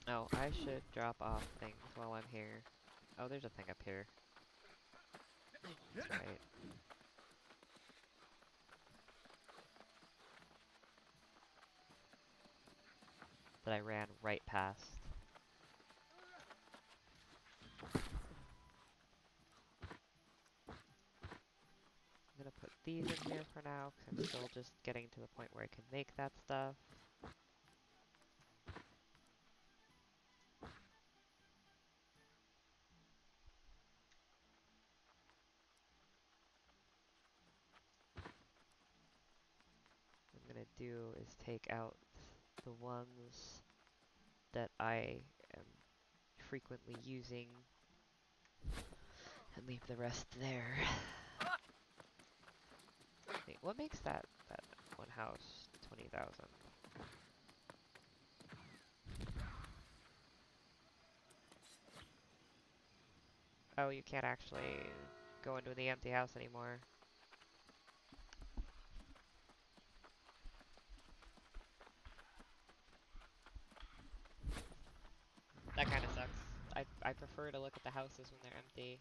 Oh, I should drop off things while I'm here. Oh, there's a thing up here. That's right. That I ran right past. I'm gonna put these in here for now, because I'm still just getting to the point where I can make that stuff. What I'm gonna do is take out the ones that I am frequently using and leave the rest there. Wait, what makes that one house 20,000? Oh, you can't actually go into the empty house anymore. That kind of sucks. I prefer to look at the houses when they're empty.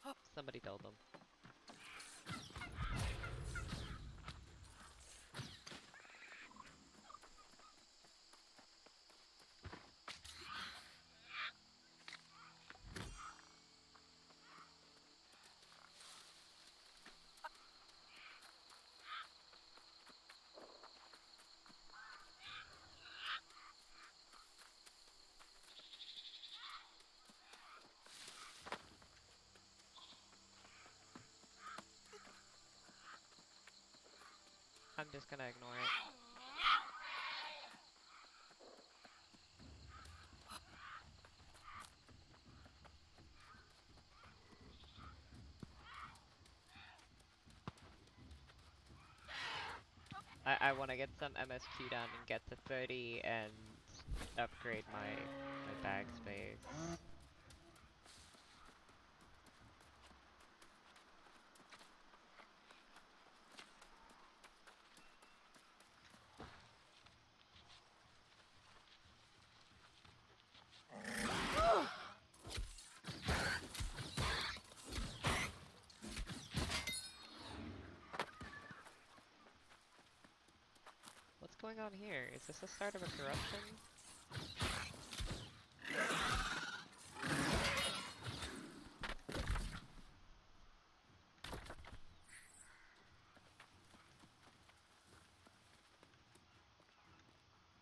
Oh, somebody told them. I'm just gonna ignore it. I want to get some MSQ done and get to 30 and upgrade my bag space. What's going on here? Is this the start of a corruption?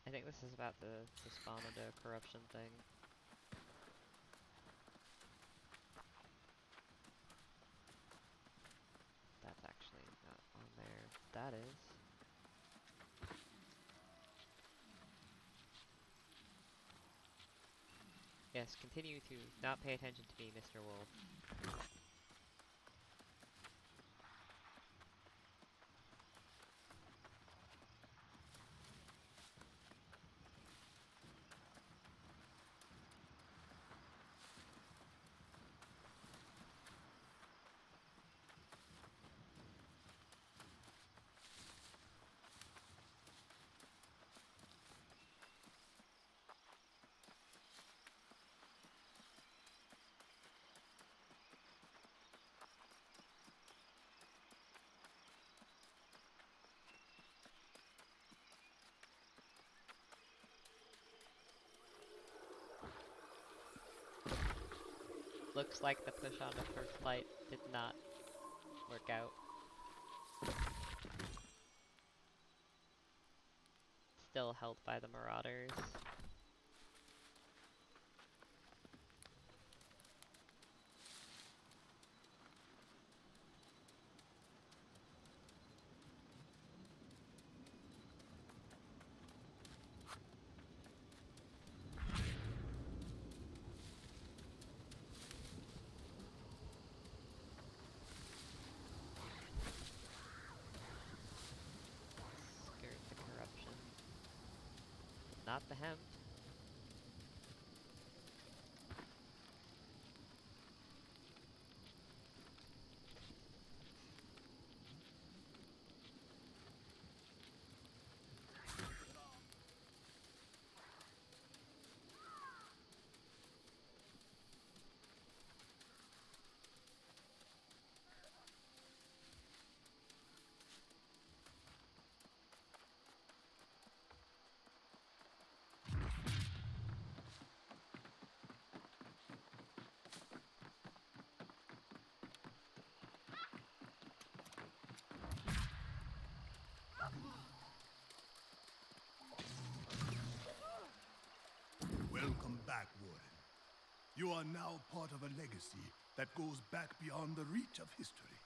I think this is about to spawn into a corruption thing. That's actually not on there. That is. Yes, continue to not pay attention to me, Mr. Wolf. Looks like the push on to first flight did not work out. Still held by the Marauders. Skirt the corruption. Not the hemp. Welcome back, Warden. You are now part of a legacy that goes back beyond the reach of history.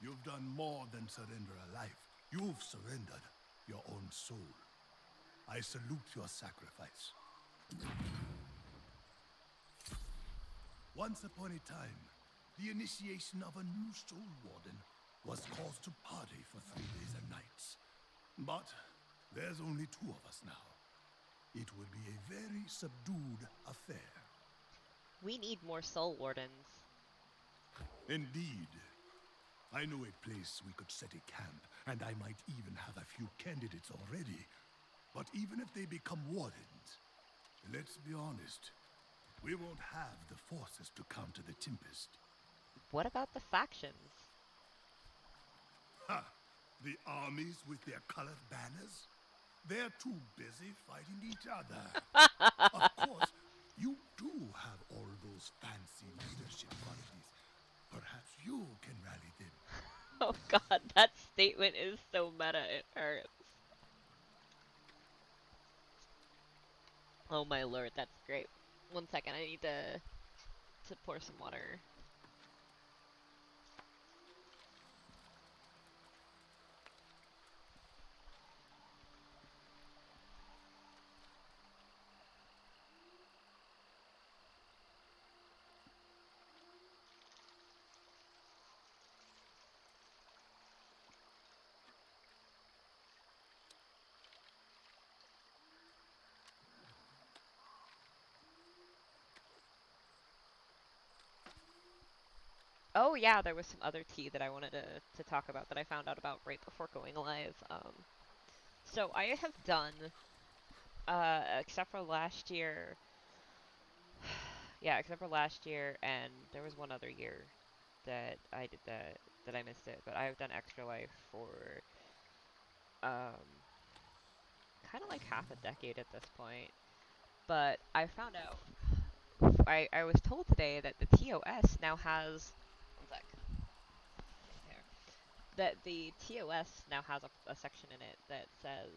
You've done more than surrender a life. You've surrendered your own soul. I salute your sacrifice. Once upon a time, the initiation of a new soul warden was caused to party for 3 days and nights. But there's only 2 of us now. It will be a very subdued affair. We need more soul wardens. Indeed. I know a place we could set a camp, and I might even have a few candidates already. But even if they become wardens, let's be honest, we won't have the forces to counter the Tempest. What about the factions? Ha! The armies with their colored banners? They're too busy fighting each other. Of course, you do have all those fancy leadership qualities. Perhaps you can rally them. Oh god, that statement is so meta, it hurts. Oh my lord, that's great. 1 second, I need to pour some water. Oh yeah, there was some other tea that I wanted to talk about that I found out about right before going live. So I have done, except for last year, yeah, except for last year, and there was one other year that I did that I missed it, but I have done Extra Life for um, kind of like half a decade at this point. But I found out, I was told today that the TOS now has, one sec, there, that the TOS now has a section in it that says,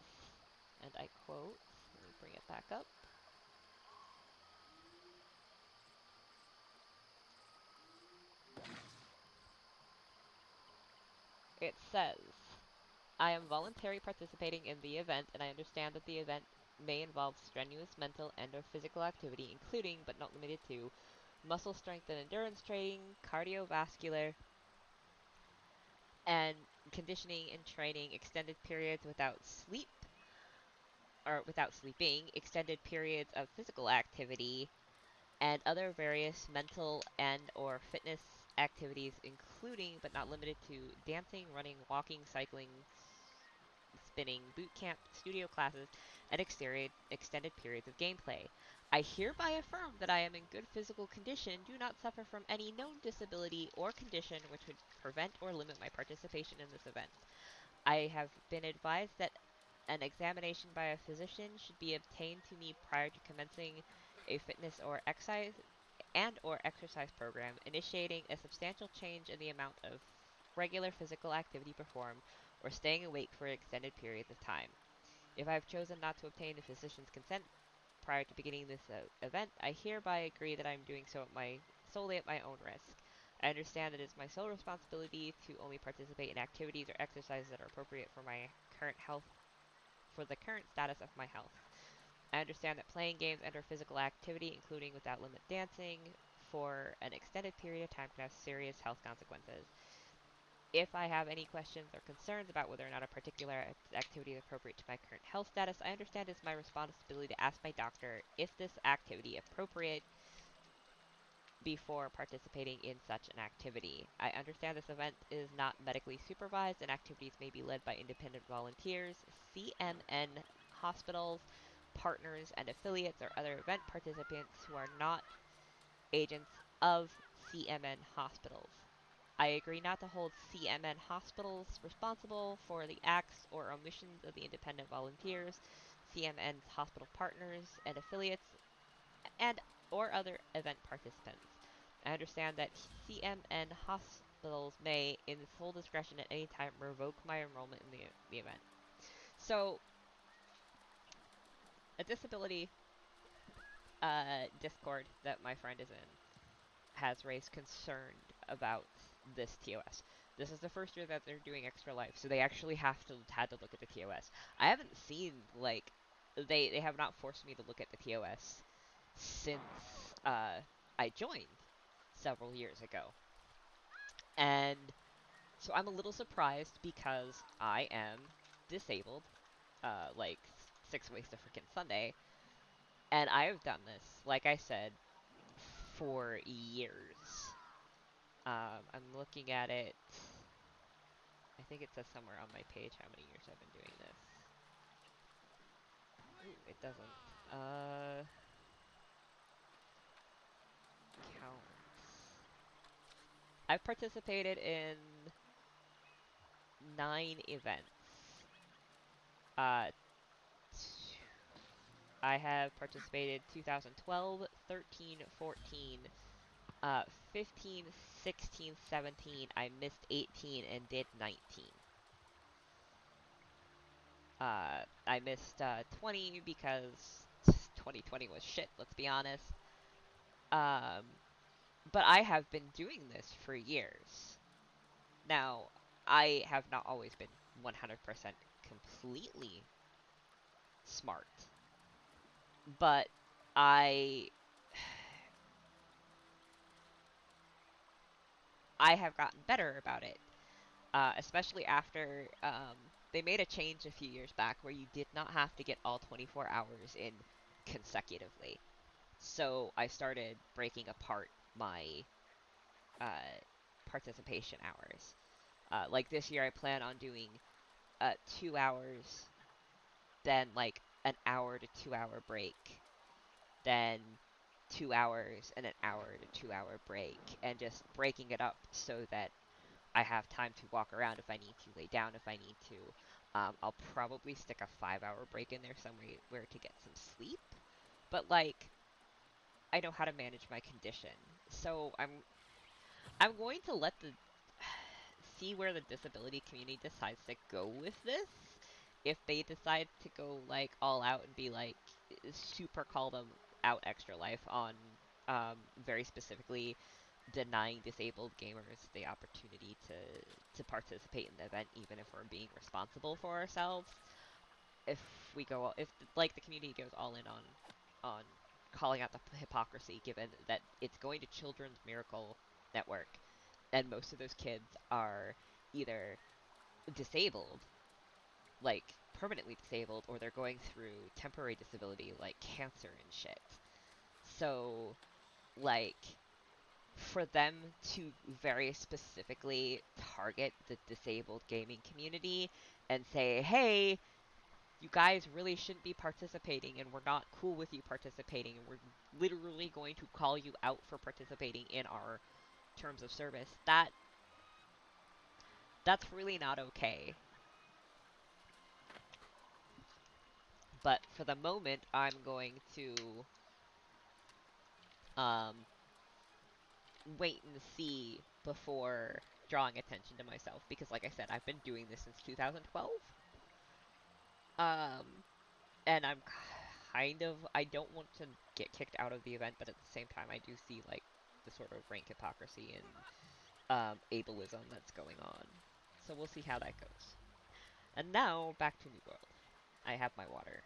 and I quote, bring it back up. It says, I am voluntarily participating in the event, and I understand that the event may involve strenuous mental and or physical activity, including, but not limited to, muscle strength and endurance training, cardiovascular, and conditioning and training, extended periods without sleep, or without sleeping, extended periods of physical activity, and other various mental and or fitness activities, including but not limited to dancing, running, walking, cycling, spinning, boot camp, studio classes, and extended periods of gameplay. I hereby affirm that I am in good physical condition, do not suffer from any known disability or condition which would prevent or limit my participation in this event. I have been advised that an examination by a physician should be obtained to me prior to commencing a fitness or exercise program, initiating a substantial change in the amount of regular physical activity performed, or staying awake for extended periods of time. If I have chosen not to obtain a physician's consent prior to beginning this event, I hereby agree that I am doing so solely at my own risk. I understand that it is my sole responsibility to only participate in activities or exercises that are appropriate for my current health, for the current status of my health. I understand that playing games and/or physical activity, including without limit dancing, for an extended period of time can have serious health consequences. If I have any questions or concerns about whether or not a particular activity is appropriate to my current health status, I understand it's my responsibility to ask my doctor if this activity is appropriate before participating in such an activity. I understand this event is not medically supervised and activities may be led by independent volunteers, CMN hospitals, partners, and affiliates or other event participants who are not agents of CMN hospitals. I agree not to hold CMN hospitals responsible for the acts or omissions of the independent volunteers, CMN's hospital partners and affiliates, and or other event participants. I understand that CMN hospitals may, in sole discretion at any time, revoke my enrollment in the event. So, a disability Discord that my friend is in has raised concern about this TOS. This is the first year that they're doing Extra Life, so they actually had to look at the TOS. I haven't seen they have not forced me to look at the TOS since I joined several years ago, and so I'm a little surprised because I am disabled, like 6 ways to freaking Sunday, and I have done this, like I said, for years. I'm looking at it. I think it says somewhere on my page how many years I've been doing this. Ooh, it doesn't. Counts. I've participated in 9 events. Uh, I have participated 2012, 13, 14, 15, 16, 17. I missed 18 and did 19. I missed 20 because 2020 was shit, let's be honest. Um, but I have been doing this for years. Now, I have not always been 100% completely smart, but I I have gotten better about it, especially after they made a change a few years back where you did not have to get all 24 hours in consecutively. So I started breaking apart my uh, participation hours. Like this year, I plan on doing 2 hours, then like an hour to 2 hour break, then 2 hours and an hour to 2 hour break, and just breaking it up so that I have time to walk around if I need to, lay down if I need to. I'll probably stick a 5 hour break in there somewhere to get some sleep, but like I know how to manage my condition, so I'm going to let the see where the disability community decides to go with this, if they decide to go like all out and be like super call them out extra life on very specifically denying disabled gamers the opportunity to participate in the event, even if we're being responsible for ourselves. If we go, if like the community goes all in on calling out the hypocrisy, given that it's going to Children's Miracle Network, and most of those kids are either disabled, like permanently disabled, or they're going through temporary disability like cancer and shit. So, like, for them to very specifically target the disabled gaming community and say, hey, you guys really shouldn't be participating and we're not cool with you participating and we're literally going to call you out for participating in our terms of service, that's really not okay. But for the moment, I'm going to um, wait and see before drawing attention to myself because, like I said, I've been doing this since 2012. Um, and I don't want to get kicked out of the event, but at the same time, I do see like the sort of rank hypocrisy and ableism that's going on. So we'll see how that goes. And now back to New World. I have my water.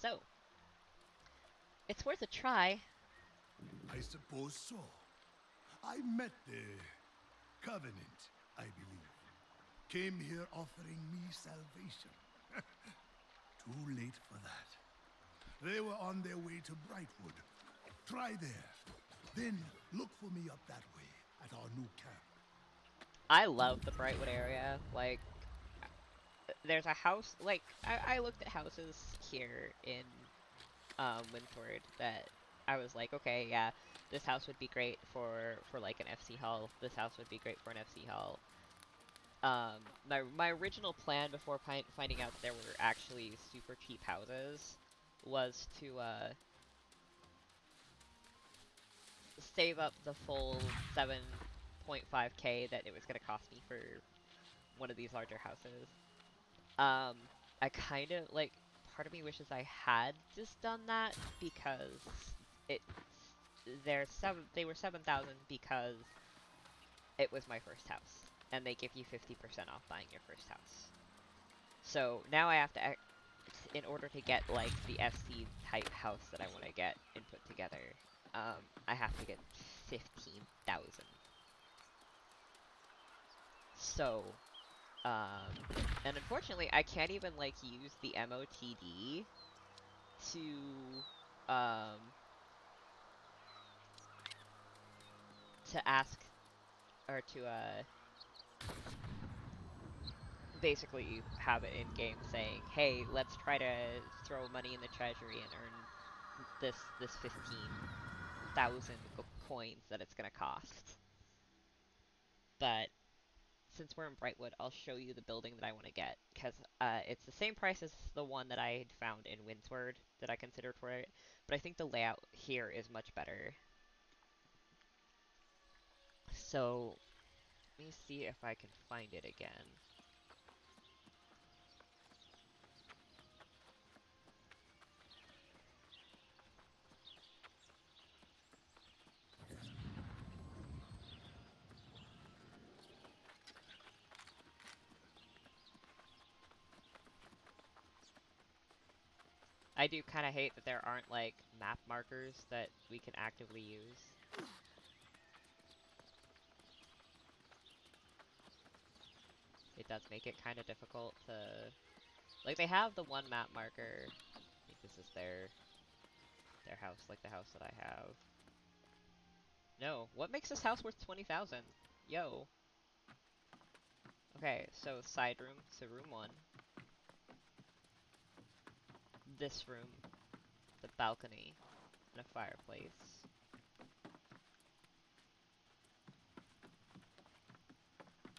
So it's worth a try. I suppose so. I met the Covenant, I believe. Came here offering me salvation. Too late for that. They were on their way to Brightwood. Try there. Then look for me up that way at our new camp. I love the Brightwood area. Like, there's a house. Like, I looked at houses here in Windward that I was like, okay, yeah, this house would be great for like an FC hall. This house would be great for an FC hall. My original plan before finding out that there were actually super cheap houses was to save up the full 7.5k that it was gonna cost me for one of these larger houses. I kind of like part of me wishes I had just done that because it's they were 7,000 because it was my first house and they give you 50% off buying your first house. So now I have to in order to get like the FC type house that I want to get and put together, I have to get 15,000. So, and unfortunately, I can't even like use the MOTD um, to ask or to basically have it in game saying, "Hey, let's try to throw money in the treasury and earn this 15,000 coins that it's gonna cost." But since we're in Brightwood, I'll show you the building that I want to get because it's the same price as the one that I had found in Windsward that I considered for it, but I think the layout here is much better. So let me see if I can find it again. I do kind of hate that there aren't like map markers that we can actively use. It does make it kind of difficult to... Like, they have the one map marker. I think this is their house, like the house that I have. No, what makes this house worth 20,000? Yo. Okay, so side room, so room 1. This room, the balcony, and a fireplace.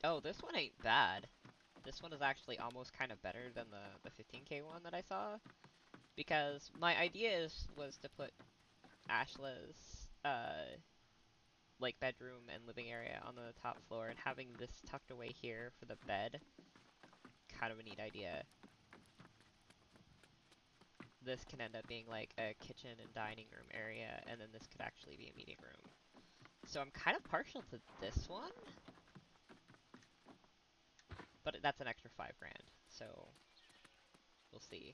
Oh, this one ain't bad. This one is actually almost kind of better than the 15k one that I saw. Because my idea was to put Ashla's, like bedroom and living area on the top floor and having this tucked away here for the bed kind of a neat idea. This can end up being like a kitchen and dining room area, and then this could actually be a meeting room. So I'm kind of partial to this one, but that's an extra $5 grand, so we'll see.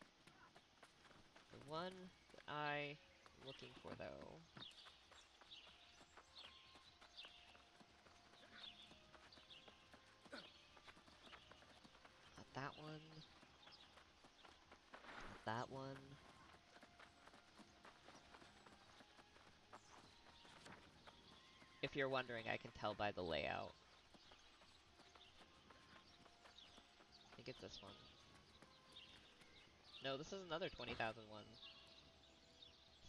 The one that I'm looking for, though, not that one, not that one. If you're wondering, I can tell by the layout. I think it's this one. No, this is another 20,000 one.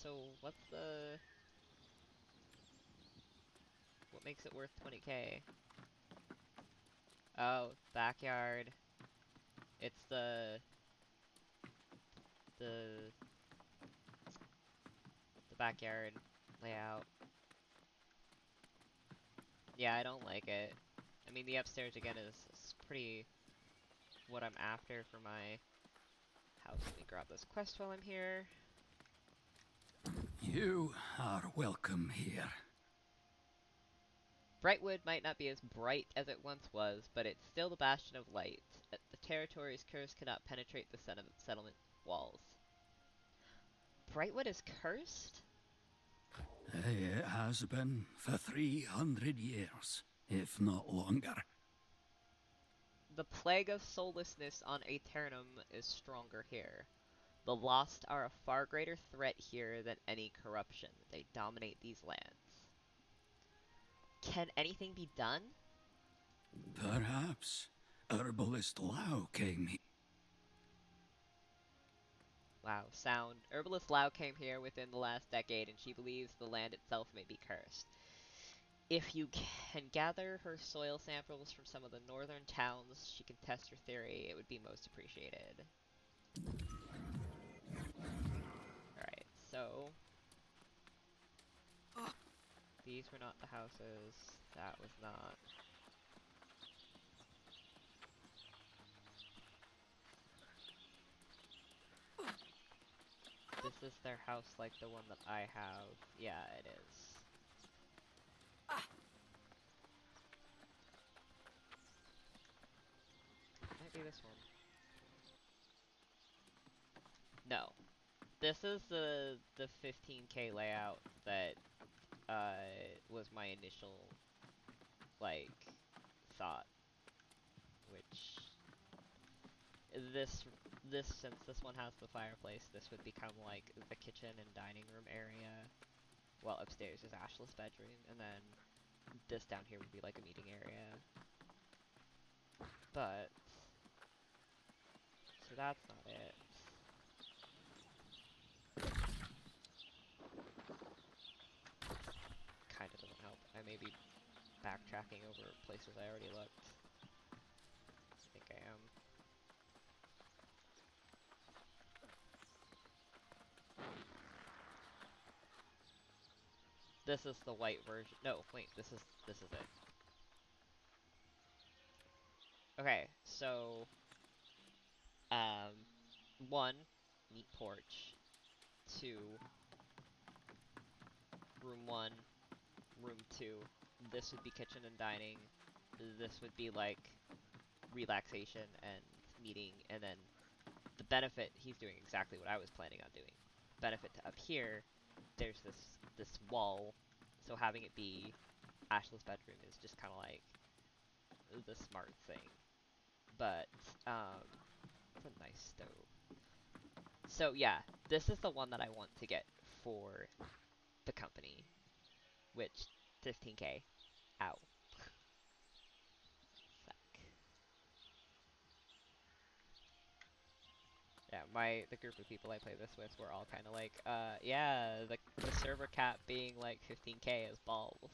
So what's the... what makes it worth 20K? Oh, backyard. It's the backyard layout. Yeah, I don't like it. I mean, the upstairs again is pretty what I'm after for my house. Let me grab this quest while I'm here. You are welcome here. Brightwood might not be as bright as it once was, but it's still the bastion of light. The territory's curse cannot penetrate the settlement walls. Brightwood is cursed? It has been for 300 years, if not longer. The plague of soullessness on Aeternum is stronger here. The Lost are a far greater threat here than any corruption. They dominate these lands. Can anything be done? Perhaps Herbalist Lau came here. Wow, sound. Herbalist Lau came here within the last decade, and she believes the land itself may be cursed. If you can gather her soil samples from some of the northern towns, she can test her theory. It would be most appreciated. Alright, so... these were not the houses. That was not. This is their house like the one that I have. Yeah, it is. Might be this one. No. This is the 15K layout that was my initial like thought, which since this one has the fireplace, this would become like the kitchen and dining room area, while upstairs is Ashley's bedroom, and then this down here would be like a meeting area. But so that's not it. Kinda doesn't help. I may be backtracking over places I already looked. I think I am. This is the white version. No, wait, this is it. Okay, so 1, neat porch. 2, room 1, room 2. This would be kitchen and dining. This would be like relaxation and meeting, and then the benefit, he's doing exactly what I was planning on doing. Benefit to up here, there's this wall, so having it be Ashley's bedroom is just kind of like the smart thing. But it's a nice stove. So yeah, this is the one that I want to get for the company, which 15K. Ow. Fuck. Yeah, the group of people I play this with were all kind of like, yeah, the server cap being like 15K is balls.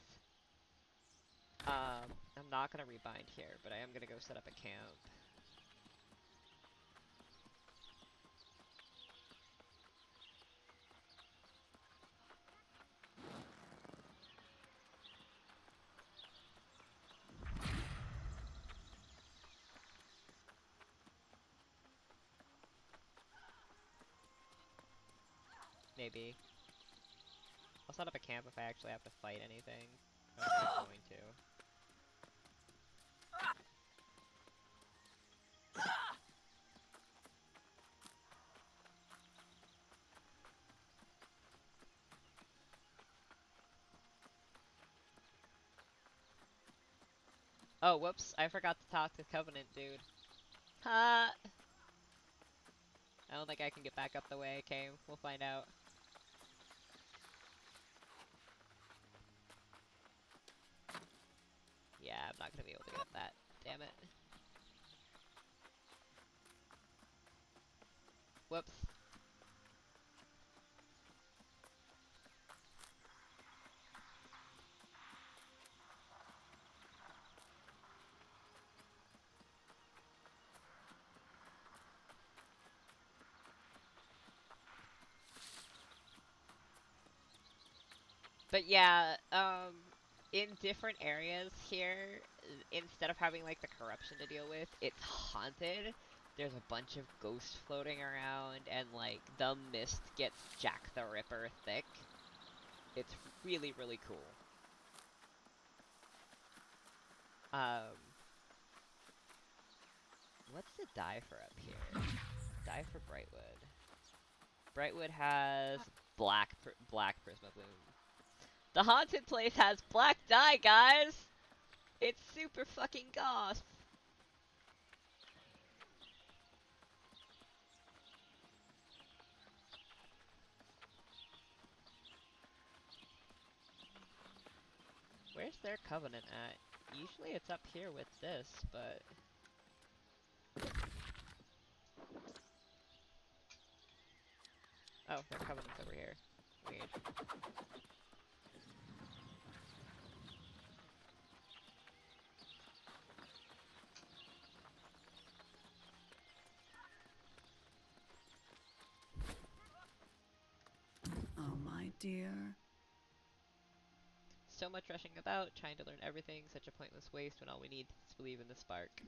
I'm not gonna rebind here, but I am gonna go set up a camp. Maybe. I'll set up a camp if I actually have to fight anything. I don't think I'm going to. Oh, whoops. I forgot to talk to Covenant, dude. Ha! I don't think I can get back up the way I came. We'll find out. Yeah, I'm not gonna be able to get up that. Damn it. Whoops. But yeah, in different areas here, instead of having like the corruption to deal with, it's haunted. There's a bunch of ghosts floating around, and like the mist gets Jack the Ripper thick. It's really, really cool. Um, what's the dye for up here? Dye for Brightwood. Brightwood has black Prisma Bloom. The haunted place has black dye, guys! It's super fucking goth! Where's their Covenant at? Usually it's up here with this, but... Oh, their Covenant's over here. Weird. Oh, my dear. So much rushing about, trying to learn everything, such a pointless waste when all we need is believe in the spark.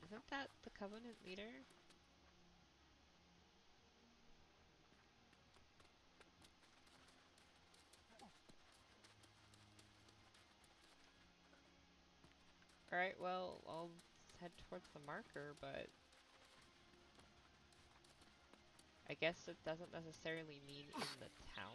Isn't that the Covenant leader? Alright, well, I'll head towards the marker, but... I guess it doesn't necessarily mean in the town?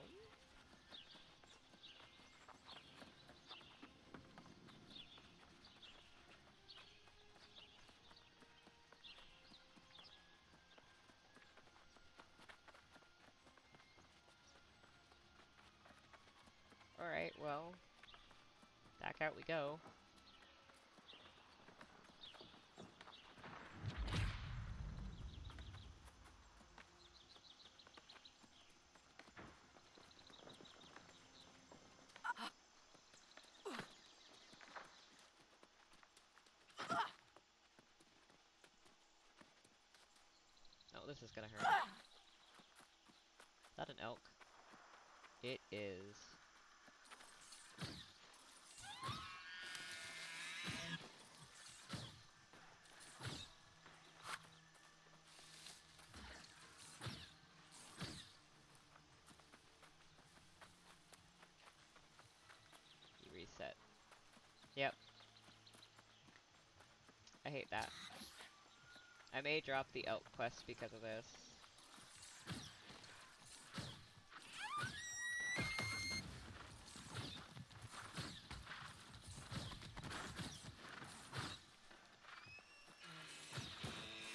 Alright, well... Back out we go. Oh, this is gonna hurt. Is that an elk? It is. You reset. Yep. I hate that. I may drop the elk quest because of this.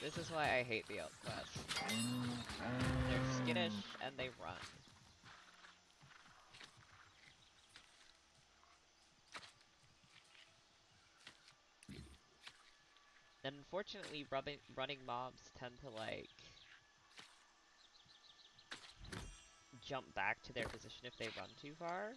This is why I hate the elk quest. They're skittish and they run. And unfortunately, running mobs tend to, like, jump back to their position if they run too far.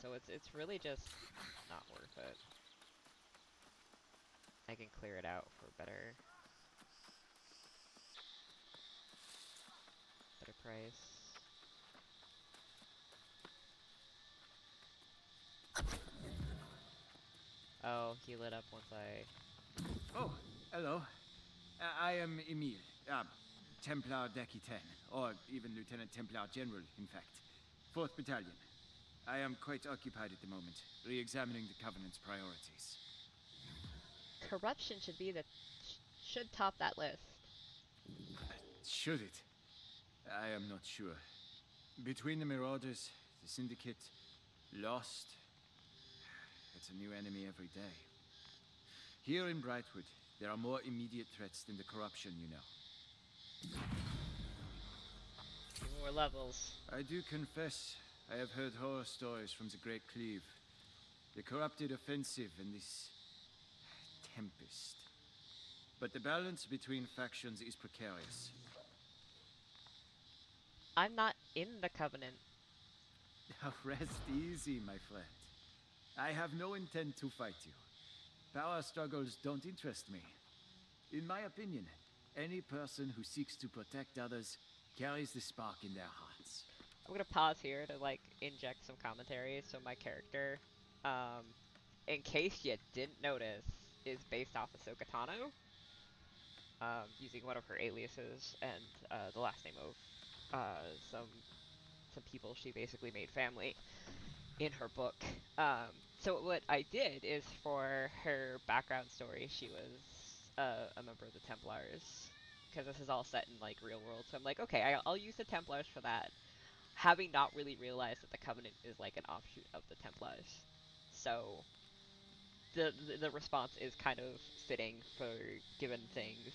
So it's really just not worth it. I can clear it out for better price. Oh, he lit up once I... Oh, hello. I am Emile, Templar Decky 10, or even Lieutenant Templar General, in fact. 4th Battalion. I am quite occupied at the moment, re-examining the Covenant's priorities. Corruption should be the... should top that list. Should it? I am not sure. Between the Marauders, the Syndicate, Lost, it's a new enemy every day. Here in Brightwood, there are more immediate threats than the corruption, you know. More levels. I do confess, I have heard horror stories from the Great Cleave. The corrupted offensive and this... tempest. But the balance between factions is precarious. I'm not in the Covenant. Now rest easy, my friend. I have no intent to fight you. Power struggles don't interest me. In my opinion, any person who seeks to protect others carries the spark in their hearts. I'm gonna pause here to, like, inject some commentary. So my character, in case you didn't notice, is based off of Sokatano. Using one of her aliases and, the last name of, some people she basically made family in her book. So what I did is, for her background story, she was a member of the Templars, because this is all set in like real world. So I'm like, okay, I'll use the Templars for that, having not really realized that the Covenant is like an offshoot of the Templars. So the response is kind of fitting for given things.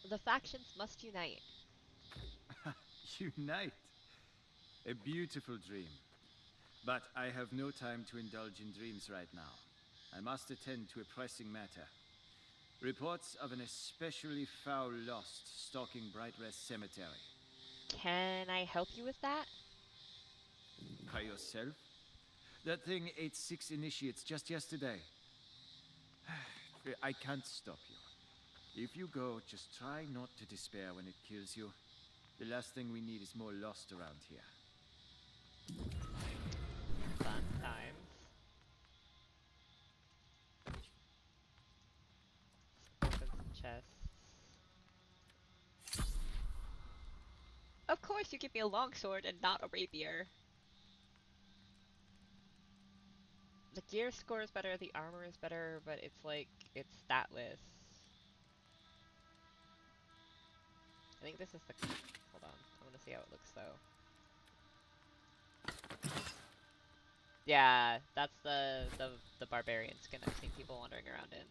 The factions must unite. Unite. A beautiful dream. But I have no time to indulge in dreams right now. I must attend to a pressing matter. Reports of an especially foul Lost stalking Brightrest Cemetery. Can I help you with that? By yourself? That thing ate 6 initiates just yesterday. I can't stop you. If you go, just try not to despair when it kills you. The last thing we need is more Lost around here. Fun times. Open some chests. Of course you give me a longsword and not a rapier. The gear score is better, the armor is better, but it's like, it's statless. I think this is the... hold on, I want to see how it looks though. Yeah, that's the barbarian skin I've seen people wandering around in.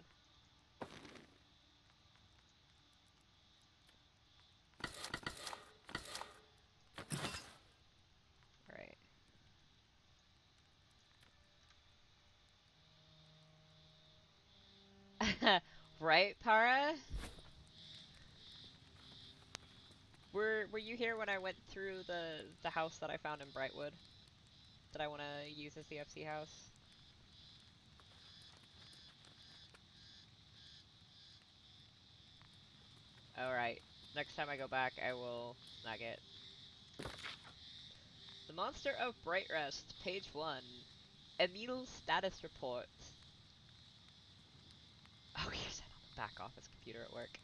Alright. Right, Para? Were you here when I went through the house that I found in Brightwood? That I want to use as the FC house? Alright. Next time I go back, I will snag it. The Monster of Brightrest, page 1. Emile's status report. Oh, here's it on the back office computer at work.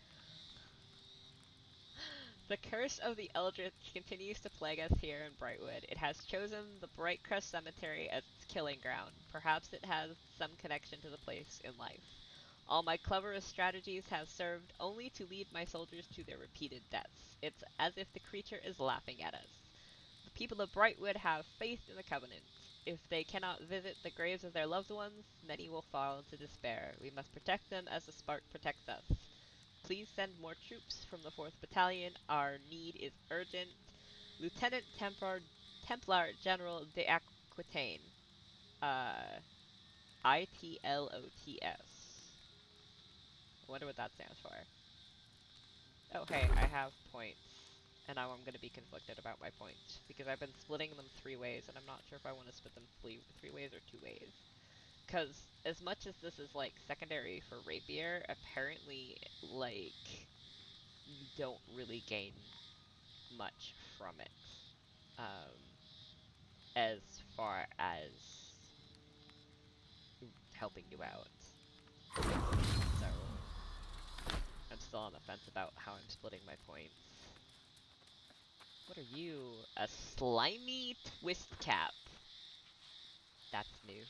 The curse of the Eldritch continues to plague us here in Brightwood. It has chosen the Brightcrest Cemetery as its killing ground. Perhaps it has some connection to the place in life. All my cleverest strategies have served only to lead my soldiers to their repeated deaths. It's as if the creature is laughing at us. The people of Brightwood have faith in the Covenant. If they cannot visit the graves of their loved ones, many will fall into despair. We must protect them as the spark protects us. Please send more troops from the 4th Battalion. Our need is urgent. Lieutenant Templar General de Aquitaine. ITLOTS. I wonder what that stands for. Oh, hey, I have points. And now I'm going to be conflicted about my points. Because I've been splitting them 3 ways, and I'm not sure if I want to split them 3 ways or 2 ways. Because as much as this is, like, secondary for Rapier, apparently, like, you don't really gain much from it. as far as helping you out. So, I'm still on the fence about how I'm splitting my points. What are you? A slimy twist cap. That's new.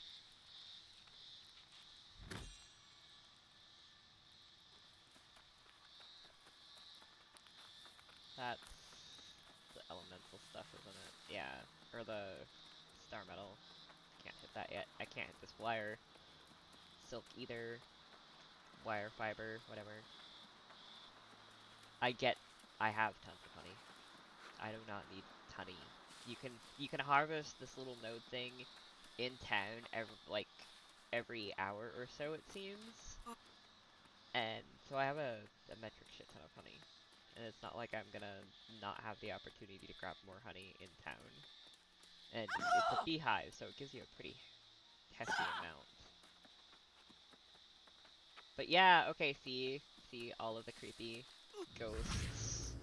That's the elemental stuff, isn't it? Yeah. Or the star metal. Can't hit that yet. I can't hit this wire. Silk either. Wire fiber, whatever. I have tons of honey. I do not need honey. You can harvest this little node thing in town every hour or so, it seems. And so I have a metric shit ton of honey. And it's not like I'm gonna not have the opportunity to grab more honey in town. And it's a beehive, so it gives you a pretty hefty amount. But yeah, okay, see all of the creepy ghosts.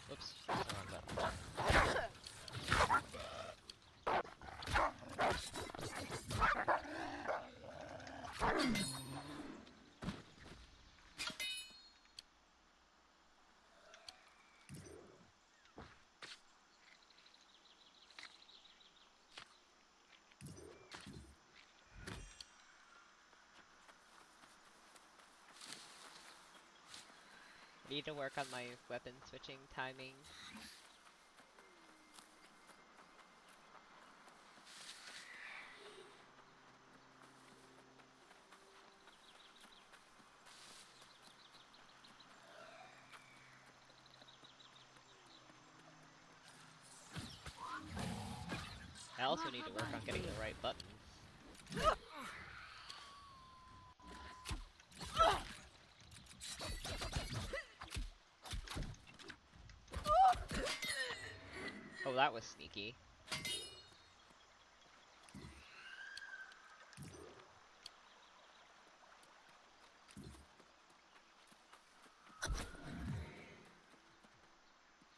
Whoops, that's the wrong button. Need to work on my weapon switching timing. I also need to work on getting the right buttons. Oh, that was sneaky.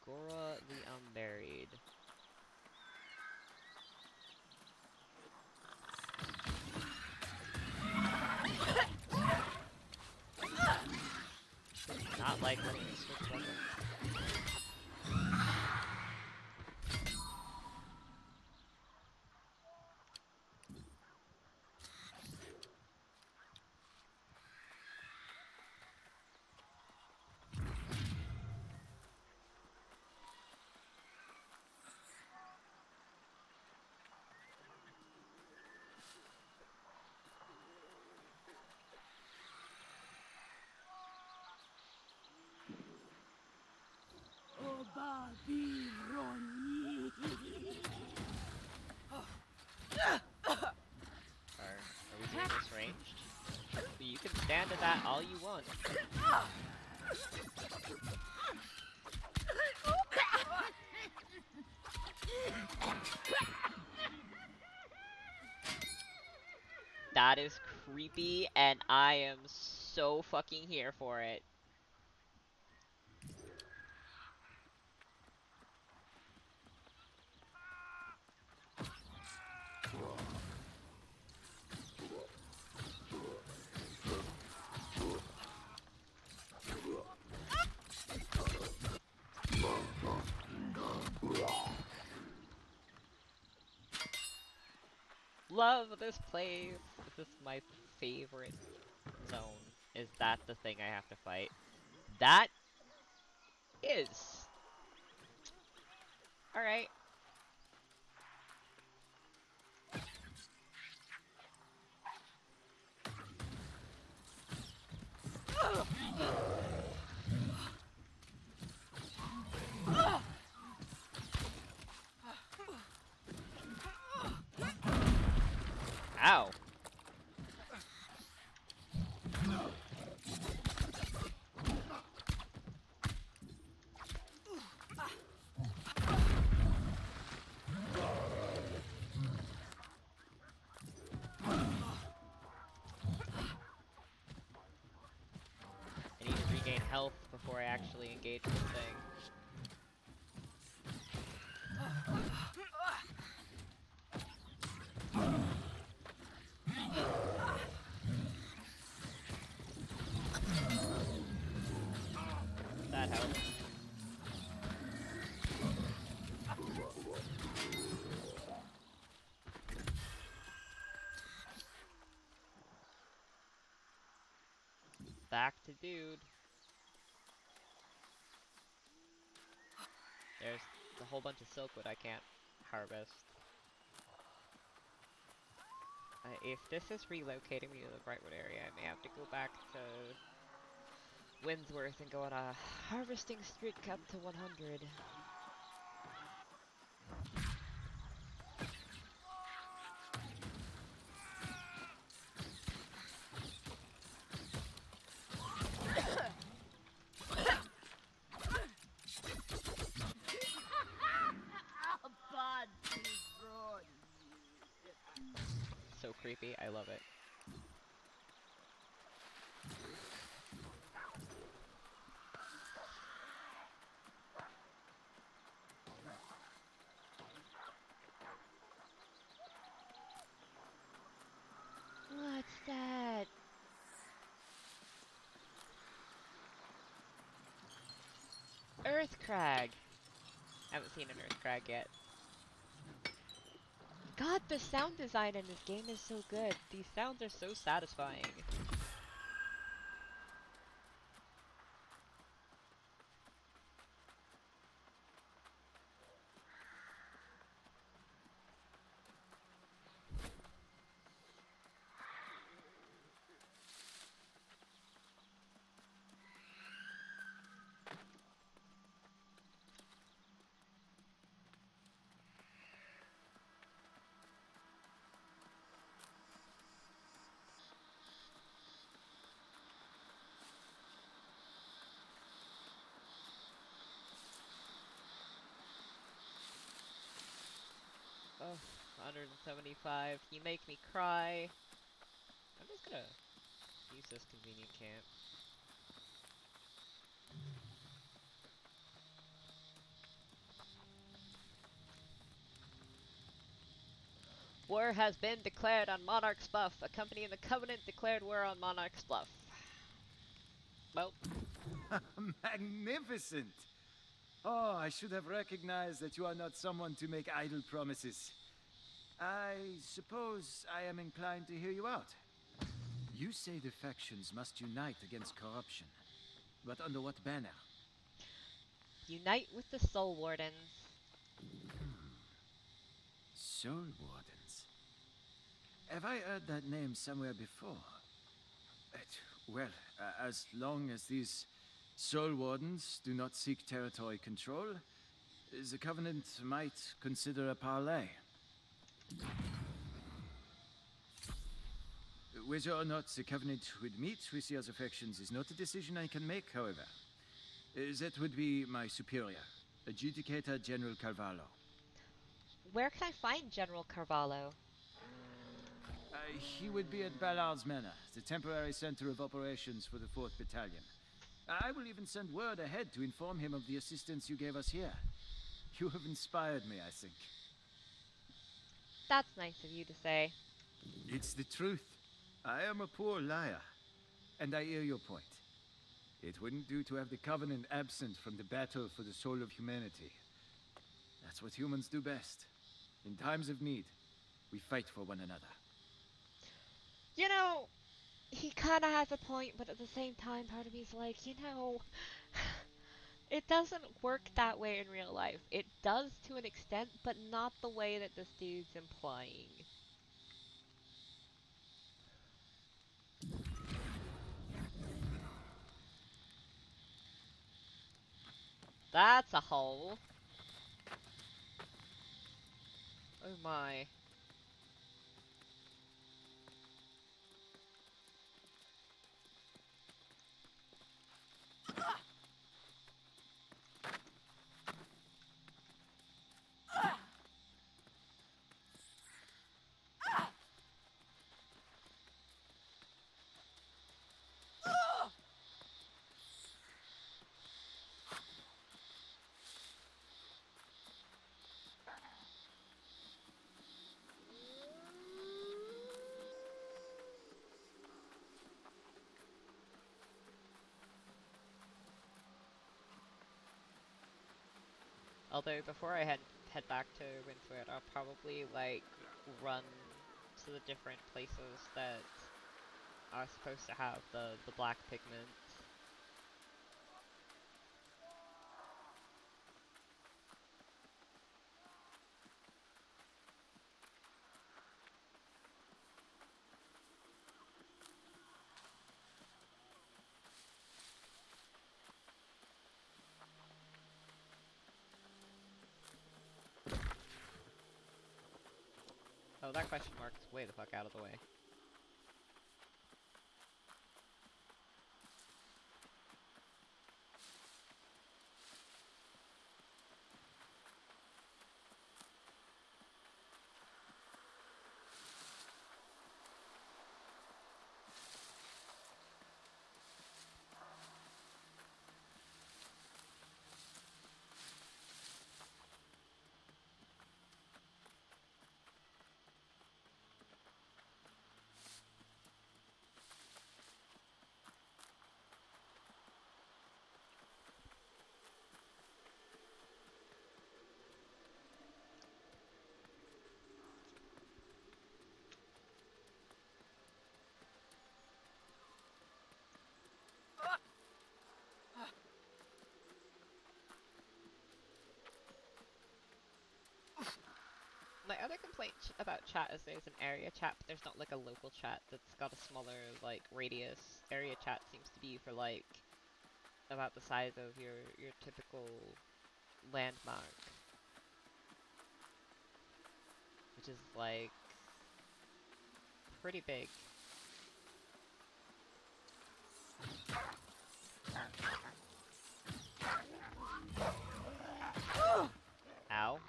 Gora the Unburied. Not like letting me switch weapons. Are we doing this ranged? You can stand at that all you want. That is creepy, and I am so fucking here for it. Love this place. This is my favorite zone. Is that the thing I have to fight? That is. Alright. Ow. health before I actually engage this thing. That helps. Back to dude. There's a whole bunch of silkwood I can't harvest. If this is relocating me to the Brightwood area, I may have to go back to Windsworth and go on a harvesting streak up to 100. So creepy, I love it. What's that? Earth crag! Haven't seen an earth crag yet. God, the sound design in this game is so good. These sounds are so satisfying. Oh, 175. You make me cry. I'm just gonna use this convenient camp. War has been declared on Monarch's Bluff. A company in the Covenant declared war on Monarch's Bluff. Well, Magnificent! Oh, I should have recognized that you are not someone to make idle promises. I suppose I am inclined to hear you out. You say the factions must unite against corruption. But under what banner? unite with the Soul Wardens. Soul Wardens. Have I heard that name somewhere before? Well, as long as these Soul Wardens do not seek territory control, the Covenant might consider a parley. Whether or not the Covenant would meet with the other factions is not a decision I can make, however. That would be my superior, Adjudicator General Carvalho. Where can I find General Carvalho? He would be at Ballard's Manor, the temporary center of operations for the 4th Battalion. I will even send word ahead to inform him of the assistance you gave us here. You have inspired me, I think. That's nice of you to say. It's the truth. I am a poor liar. And I hear your point. It wouldn't do to have the Covenant absent from the battle for the soul of humanity. That's what humans do best. In times of need, we fight for one another. You know, he kind of has a point, but at the same time, part of me's like, you know, it doesn't work that way in real life. It does to an extent, but not the way that this dude's implying. That's a hole. Oh my. Although before I head back to Windsor, I'll probably like run to the different places that are supposed to have the black pigment. Oh, that question mark is way the fuck out of the way. My other complaint about chat is there's an area chat, but there's not like a local chat that's got a smaller like radius. Area chat seems to be for like about the size of your typical landmark, which is like pretty big. Ow.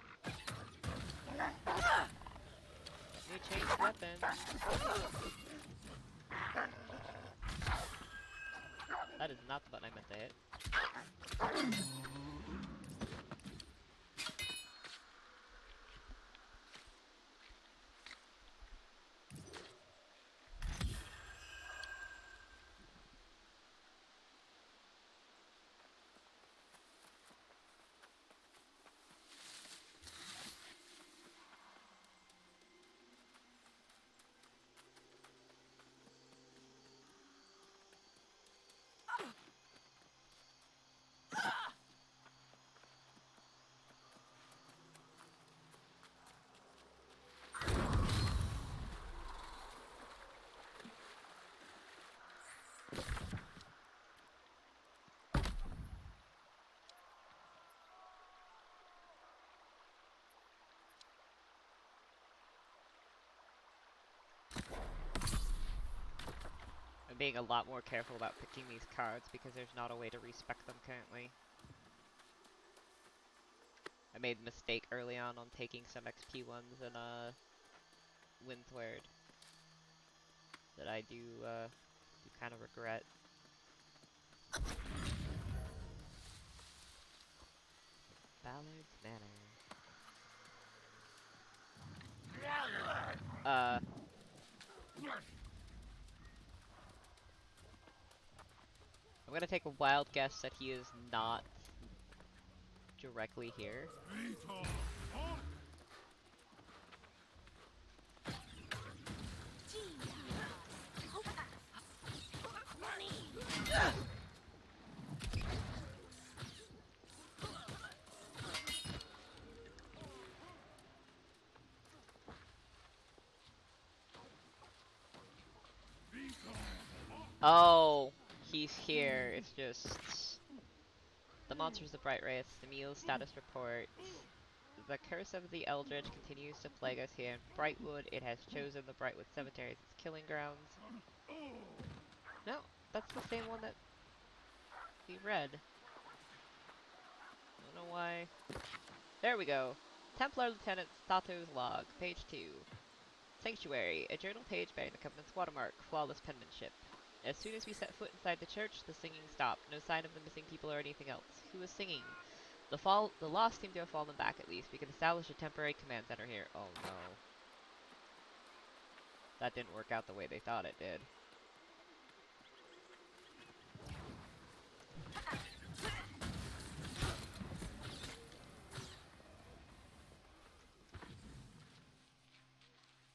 Let me change weapon. That is not the button I meant to hit. I'm being a lot more careful about picking these cards because there's not a way to respec them currently. I made a mistake early on taking some XP ones in Windward that I do kind of regret. Ballard's Manor. I'm gonna take a wild guess that he is not directly here. Oh, he's here. It's just the monster's the Bright Wraith. Emil's status report. The curse of the Eldritch continues to plague us here in Brightwood. It has chosen the Brightwood Cemetery as its killing grounds. No, that's the same one that we read. I don't know why. There we go. Templar Lieutenant Sato's log, page 2. Sanctuary, a journal page bearing the Covenant's watermark, flawless penmanship. As soon as we set foot inside the church, the singing stopped. No sign of the missing people or anything else. Who was singing? The lost seem to have fallen back at least. We can establish a temporary command center here. Oh no. That didn't work out the way they thought it did.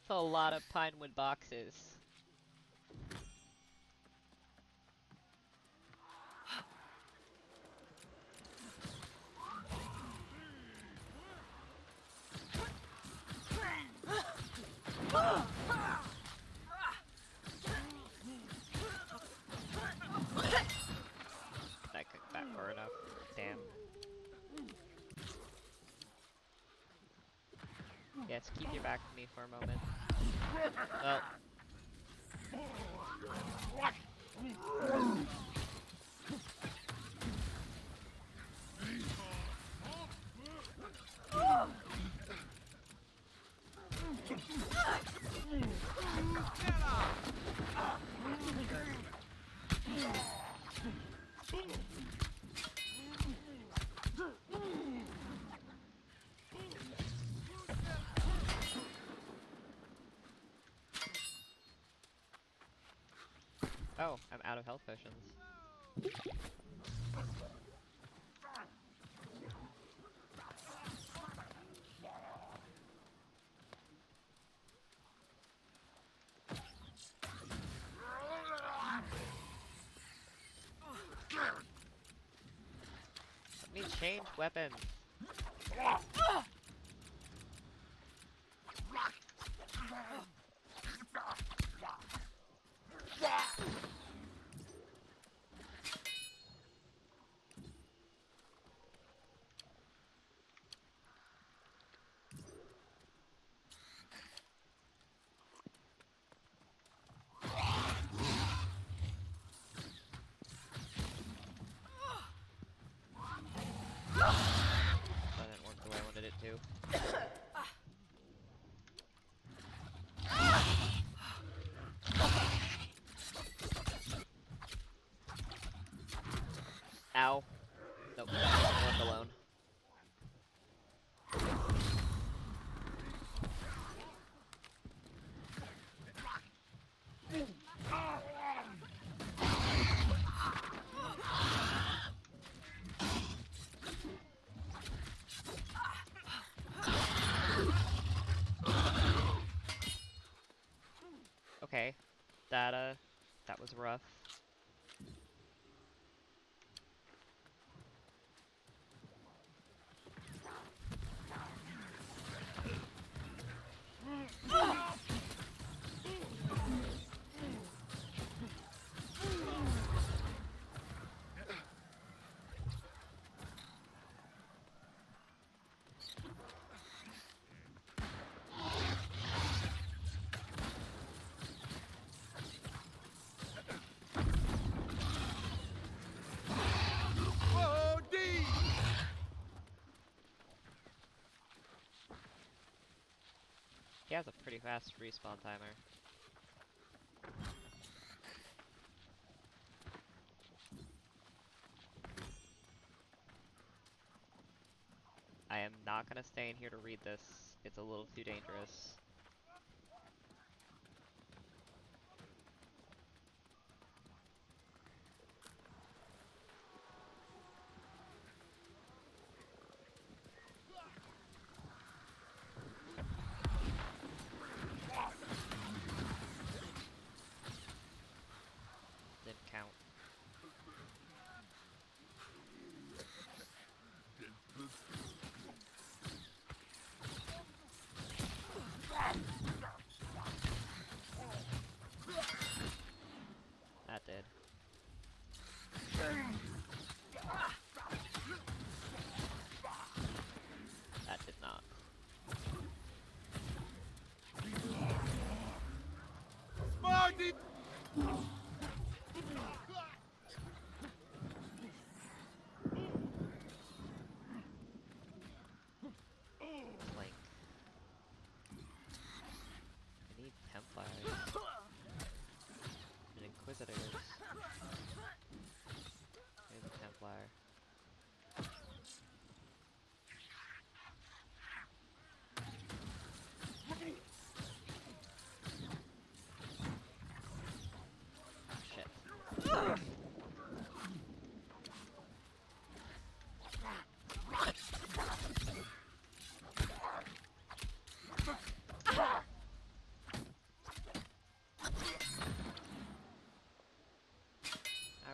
That's a lot of pinewood boxes. Can I cook that far enough? Damn. Yes, keep your back to me for a moment. Well. Oh, I'm out of health potions. Let me change weapons. That didn't work the way I wanted it to. Ow. Nope, left alone. Okay, that was rough. He has a pretty fast respawn timer. I am not gonna stay in here to read this. It's a little too dangerous. Didn't count.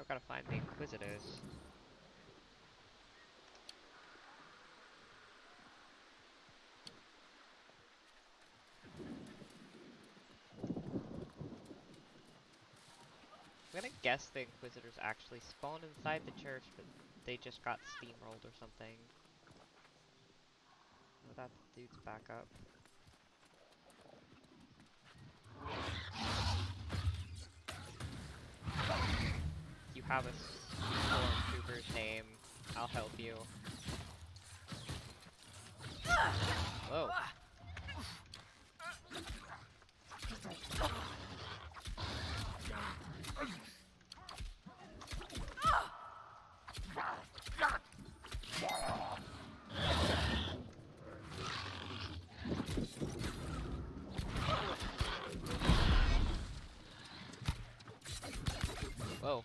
I've gotta find the Inquisitors. I'm gonna guess the Inquisitors actually spawned inside the church, but they just got steamrolled or something. Oh, that dude's back up. You have a stormtrooper's name. I'll help you. Whoa. Whoa.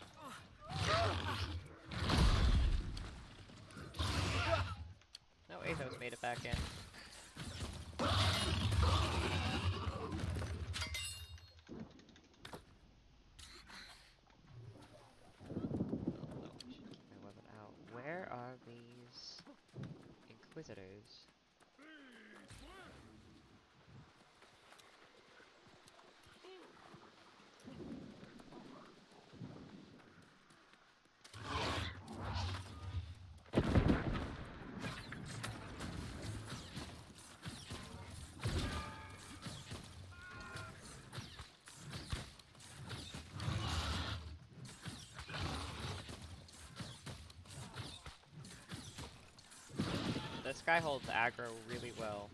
No, Athos made it back in. Should keep my weapon out. Where are these Inquisitors? This guy holds aggro really well.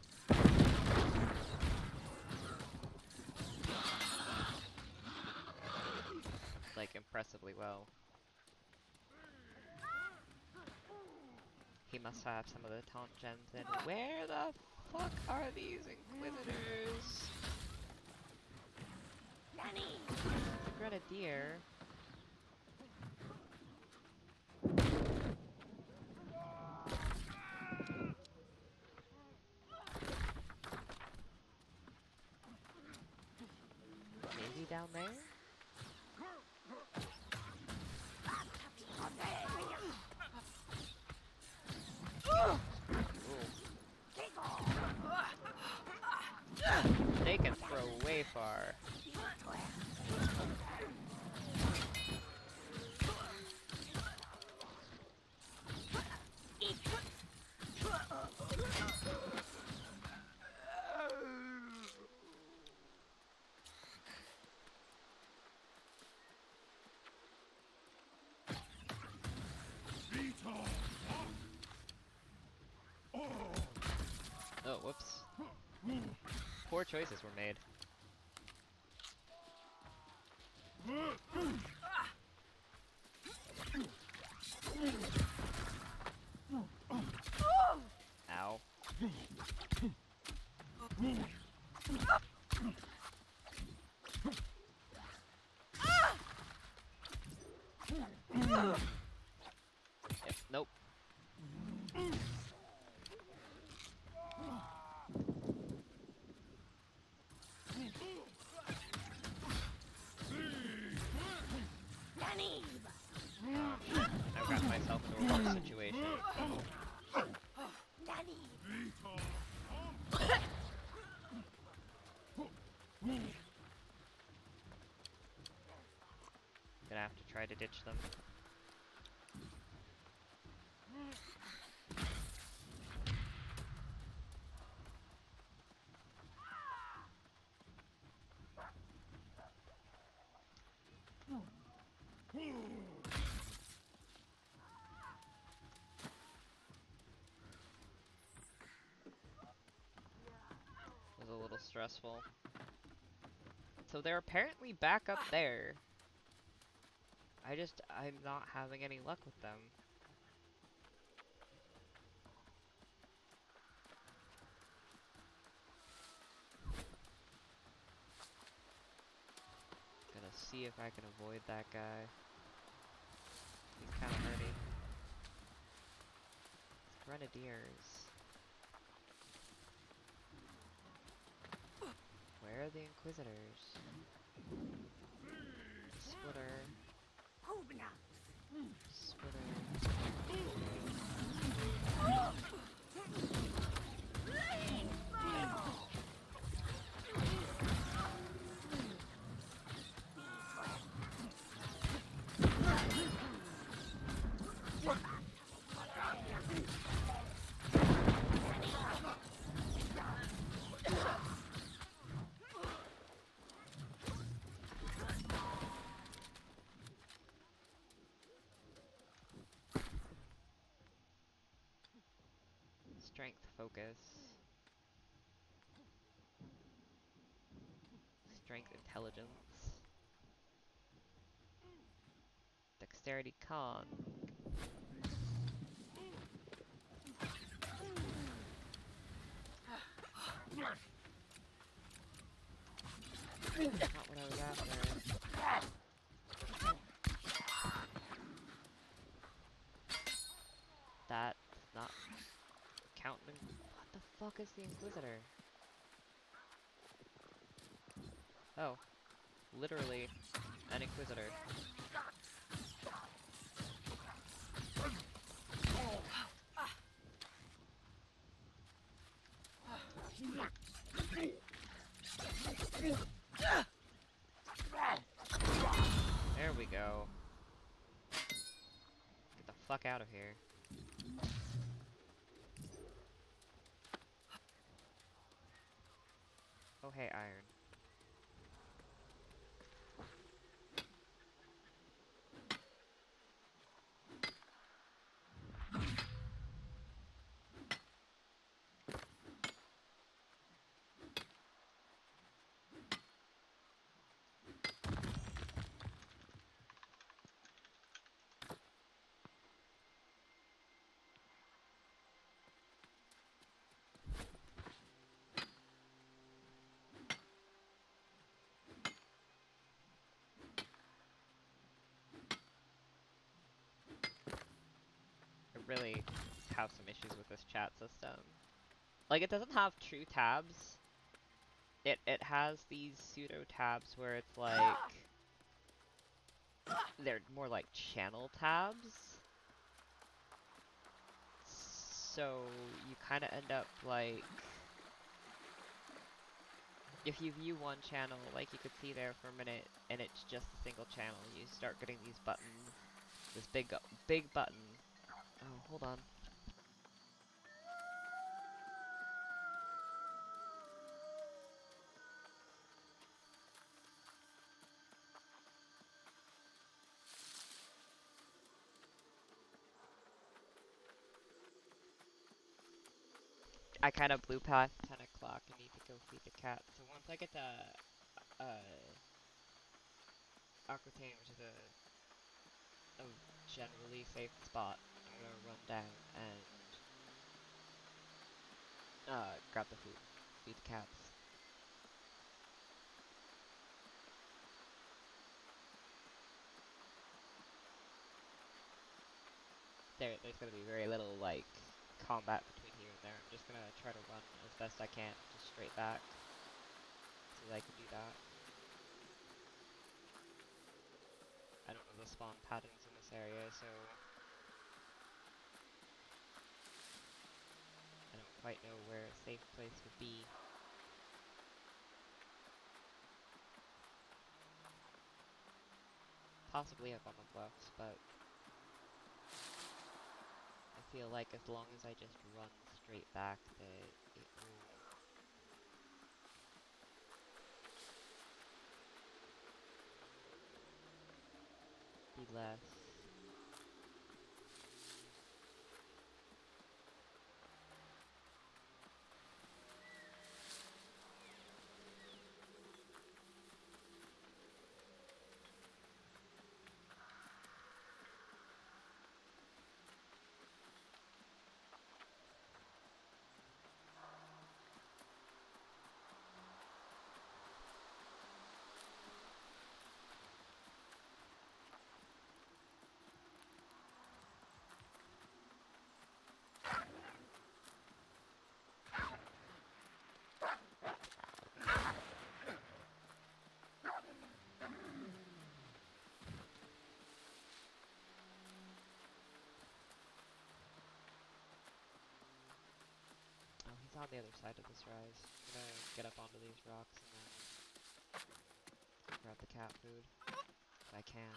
Like, impressively well. He must have some of the taunt gems in. Where the fuck are these Inquisitors? The Grenadier. Maybe down there? Ooh. They can throw way far. Oh, whoops. Poor choices were made. Ow. Yep, nope. I've got myself into a worse situation. Gonna have to try to ditch them. Was a little stressful. So they're apparently back up there. I'm not having any luck with them. Gonna see if I can avoid that guy. He's kinda nerdy. Grenadiers. Where are the Inquisitors? Splitter. Strength, focus. Strength, intelligence. Dexterity, con. Not what I was after. That's not counting. What the fuck is the Inquisitor? Oh, literally an Inquisitor. There we go. Get the fuck out of here. Oh hey, iron. I really have some issues with this chat system. Like, it doesn't have true tabs. It has these pseudo tabs where it's like they're more like channel tabs. So you kind of end up like, if you view one channel, like you could see there for a minute, and it's just a single channel, you start getting these buttons, this big button. Oh, hold on. I kind of blew past 10 o'clock and need to go feed the cat. So once I get to Aquitaine, which is a generally safe spot, I'm gonna run down and grab the food, feed the cats. There's gonna be very little like combat between here and there. I'm just gonna try to run as best I can, just straight back, so that I can do that. I don't know the spawn patterns in this area, so I don't quite know where a safe place would be. Possibly up on the bluffs, but I feel like as long as I just run straight back, that it will be less. on the other side of this rise. I'm gonna get up onto these rocks and then grab the cat food. If I can.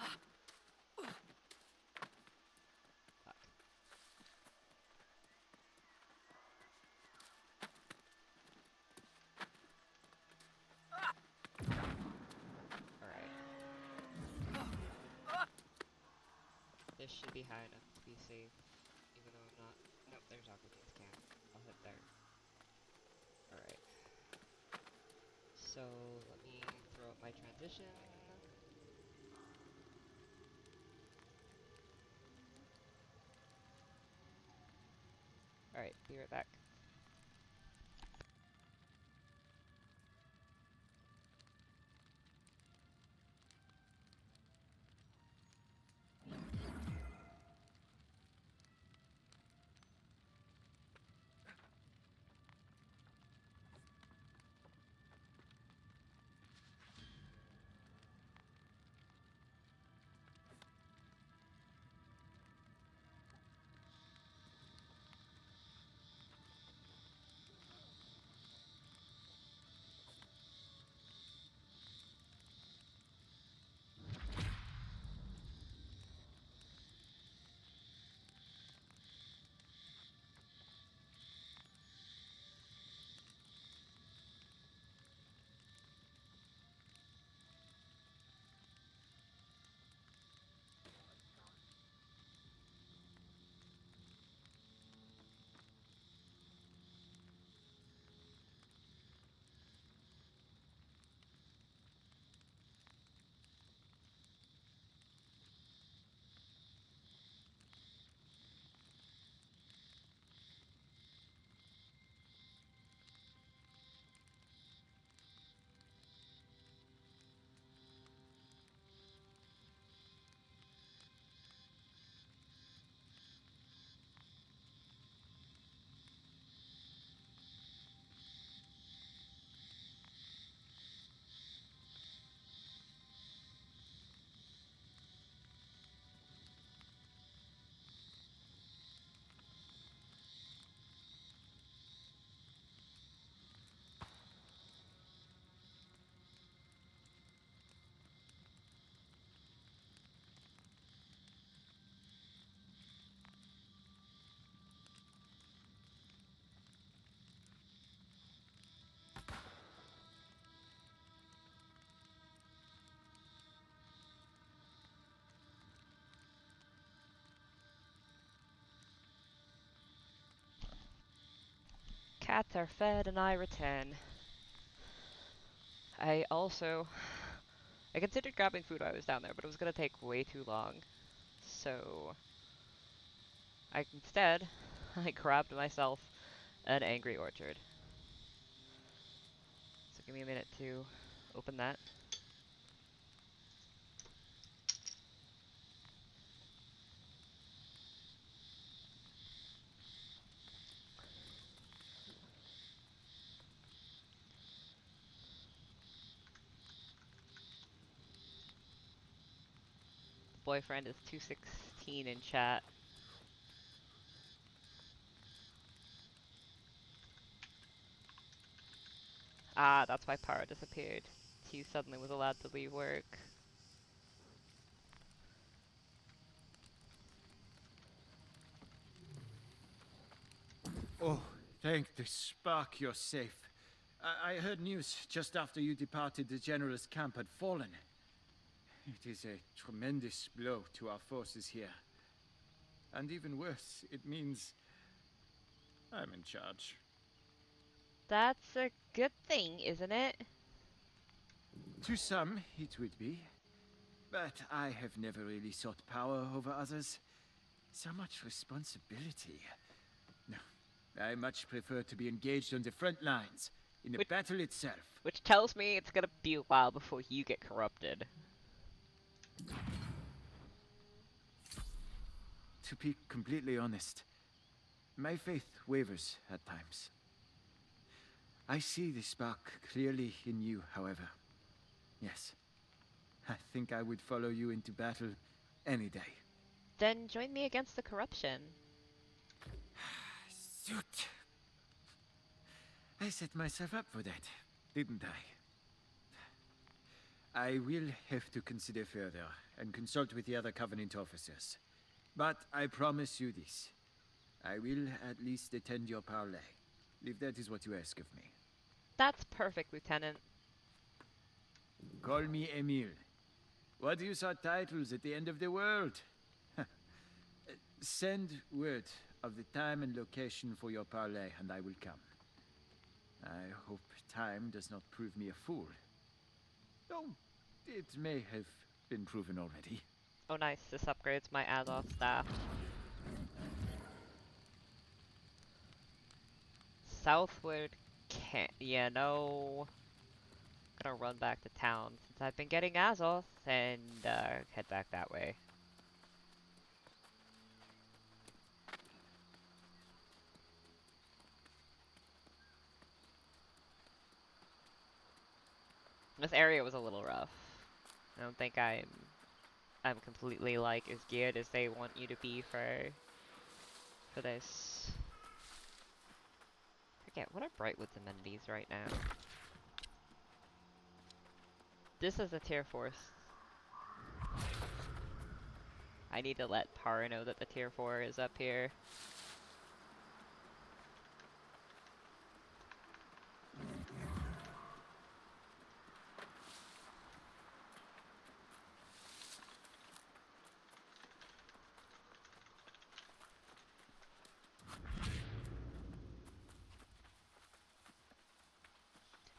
Fuck. Alright. This should be high enough to be safe, even though I'm not... Nope, there's Aqua Bean's camp. I'll hit there. Alright. So, let me throw up my transition. Alright, be right back. Cats are fed and I return. I considered grabbing food while I was down there, but it was gonna take way too long. So instead I grabbed myself an Angry Orchard. So give me a minute to open that. Boyfriend is 216 in chat. Ah, that's why Para disappeared. He suddenly was allowed to leave work. Oh, thank the spark you're safe. I heard news just after you departed the General's camp had fallen. It is a tremendous blow to our forces here. And even worse, it means I'm in charge. That's a good thing, isn't it? To some, it would be. But I have never really sought power over others. So much responsibility. No, I much prefer to be engaged on the front lines, in the battle itself. Which tells me it's gonna be a while before you get corrupted. To be completely honest, my faith wavers at times. I see the spark clearly in you, however. Yes, I think I would follow you into battle any day. Then join me against the corruption. Shoot. I set myself up for that, didn't I? I will have to consider further and consult with the other Covenant officers. But I promise you this. I will at least attend your parley, if that is what you ask of me. That's perfect, Lieutenant. Call me Emil. What use are titles at the end of the world? Send word of the time and location for your parley, and I will come. I hope time does not prove me a fool. Though it may have been proven already. Oh nice, this upgrades my Azov staff. Southward can't, yeah, no. Gonna run back to town since I've been getting Azov and head back that way. This area was a little rough. I don't think I'm completely like as geared as they want you to be for this. Forget what are Brightwood's amenities right now. This is a tier 4. I need to let Para know that the tier 4 is up here.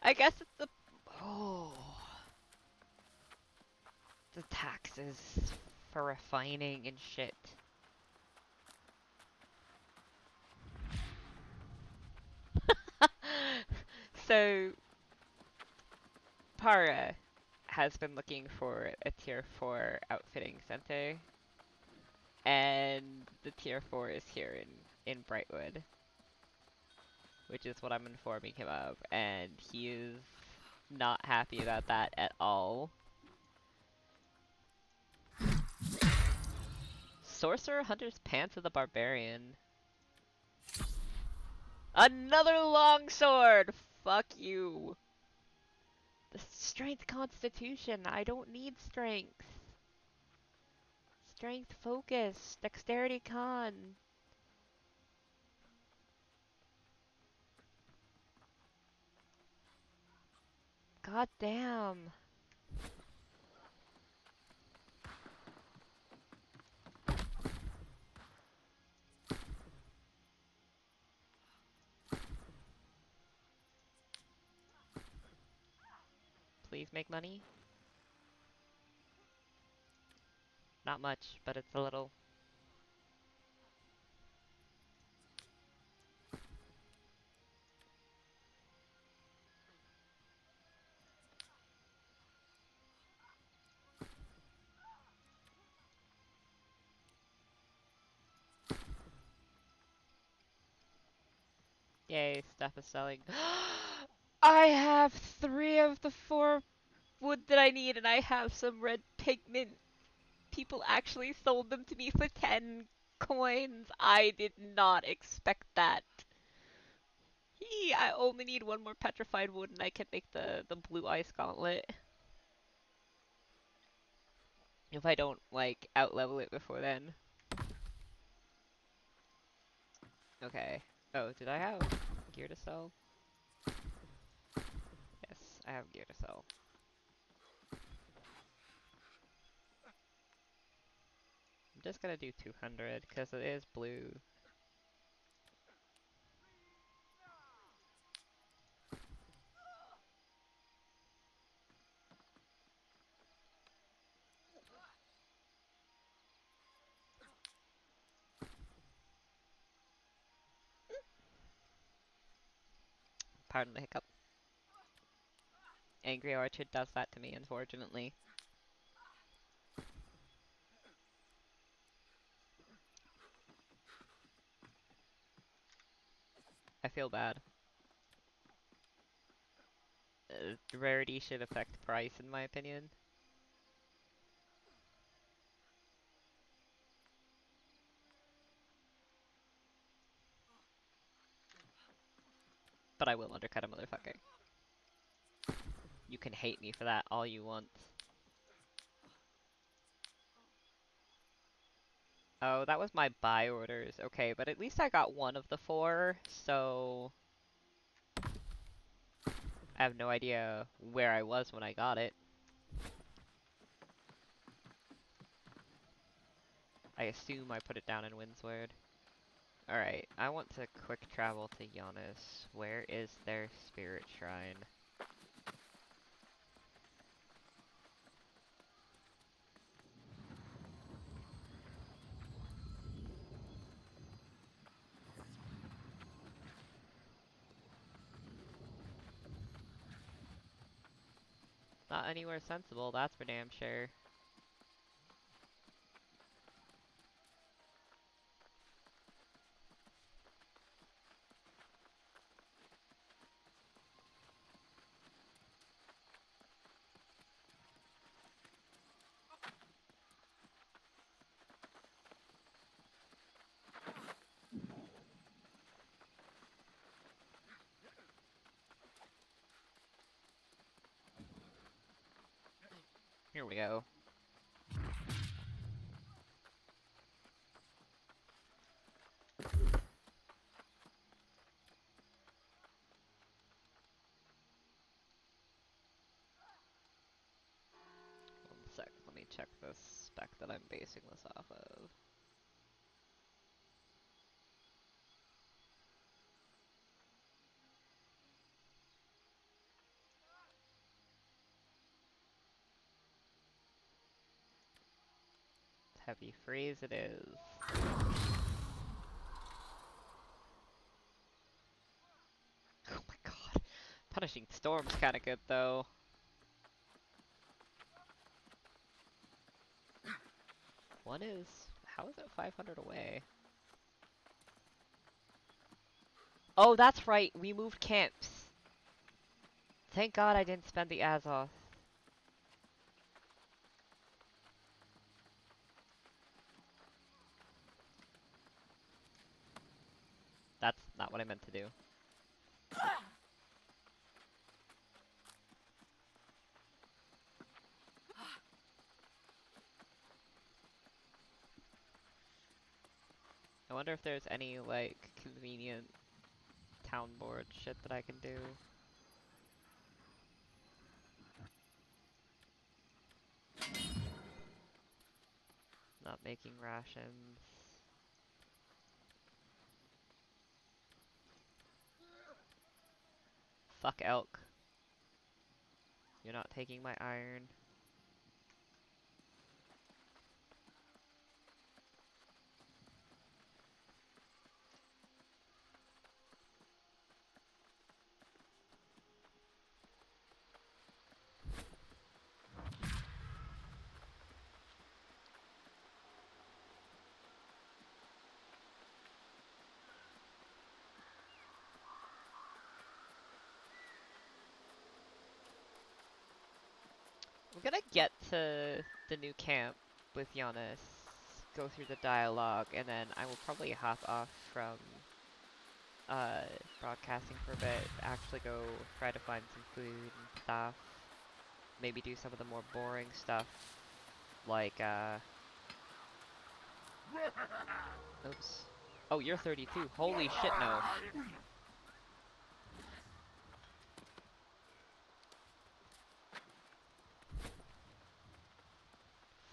I guess it's the the taxes for refining and shit. So Para has been looking for a tier 4 outfitting center, and the tier 4 is here in Brightwood, which is what I'm informing him of, and he is not happy about that at all. Sorcerer Hunter's Pants of the Barbarian. Another longsword! Fuck you. The strength constitution. I don't need strength. Strength focus. Dexterity con. God damn. Please make money. Not much, but it's a little. Yay, stuff is selling. I have 3 of the 4 wood that I need, and I have some red pigment. People actually sold them to me for 10 coins. I did not expect that. I only need 1 more petrified wood and I can make the blue ice gauntlet. If I don't, like, outlevel it before then. Okay. Oh, did I have gear to sell? Yes, I have gear to sell. I'm just gonna do 200, because it is blue. Pardon the hiccup. Angry Orchard does that to me, unfortunately. I feel bad. Rarity should affect price, in my opinion. But I will undercut a motherfucker. You can hate me for that all you want. Oh, that was my buy orders. Okay, but at least I got one of the 4, so I have no idea where I was when I got it. I assume I put it down in Windsward. Alright, I want to quick travel to Giannis. Where is their spirit shrine? Not anywhere sensible, that's for damn sure. Here we go. One sec, let me check the spec that I'm basing this off of. Heavy freeze it is. Oh my god. Punishing Storm's kinda good though. One is... how is it 500 away? Oh, that's right, we moved camps. Thank god I didn't spend the Azoth. That's not what I meant to do. I wonder if there's any, like, convenient town board shit that I can do. Not making rations. Fuck elk. You're not taking my iron. We're gonna get to the new camp with Giannis, go through the dialogue, and then I will probably hop off from broadcasting for a bit, actually go try to find some food and stuff. Maybe do some of the more boring stuff, like, oops. Oh, you're 32. Holy shit, no.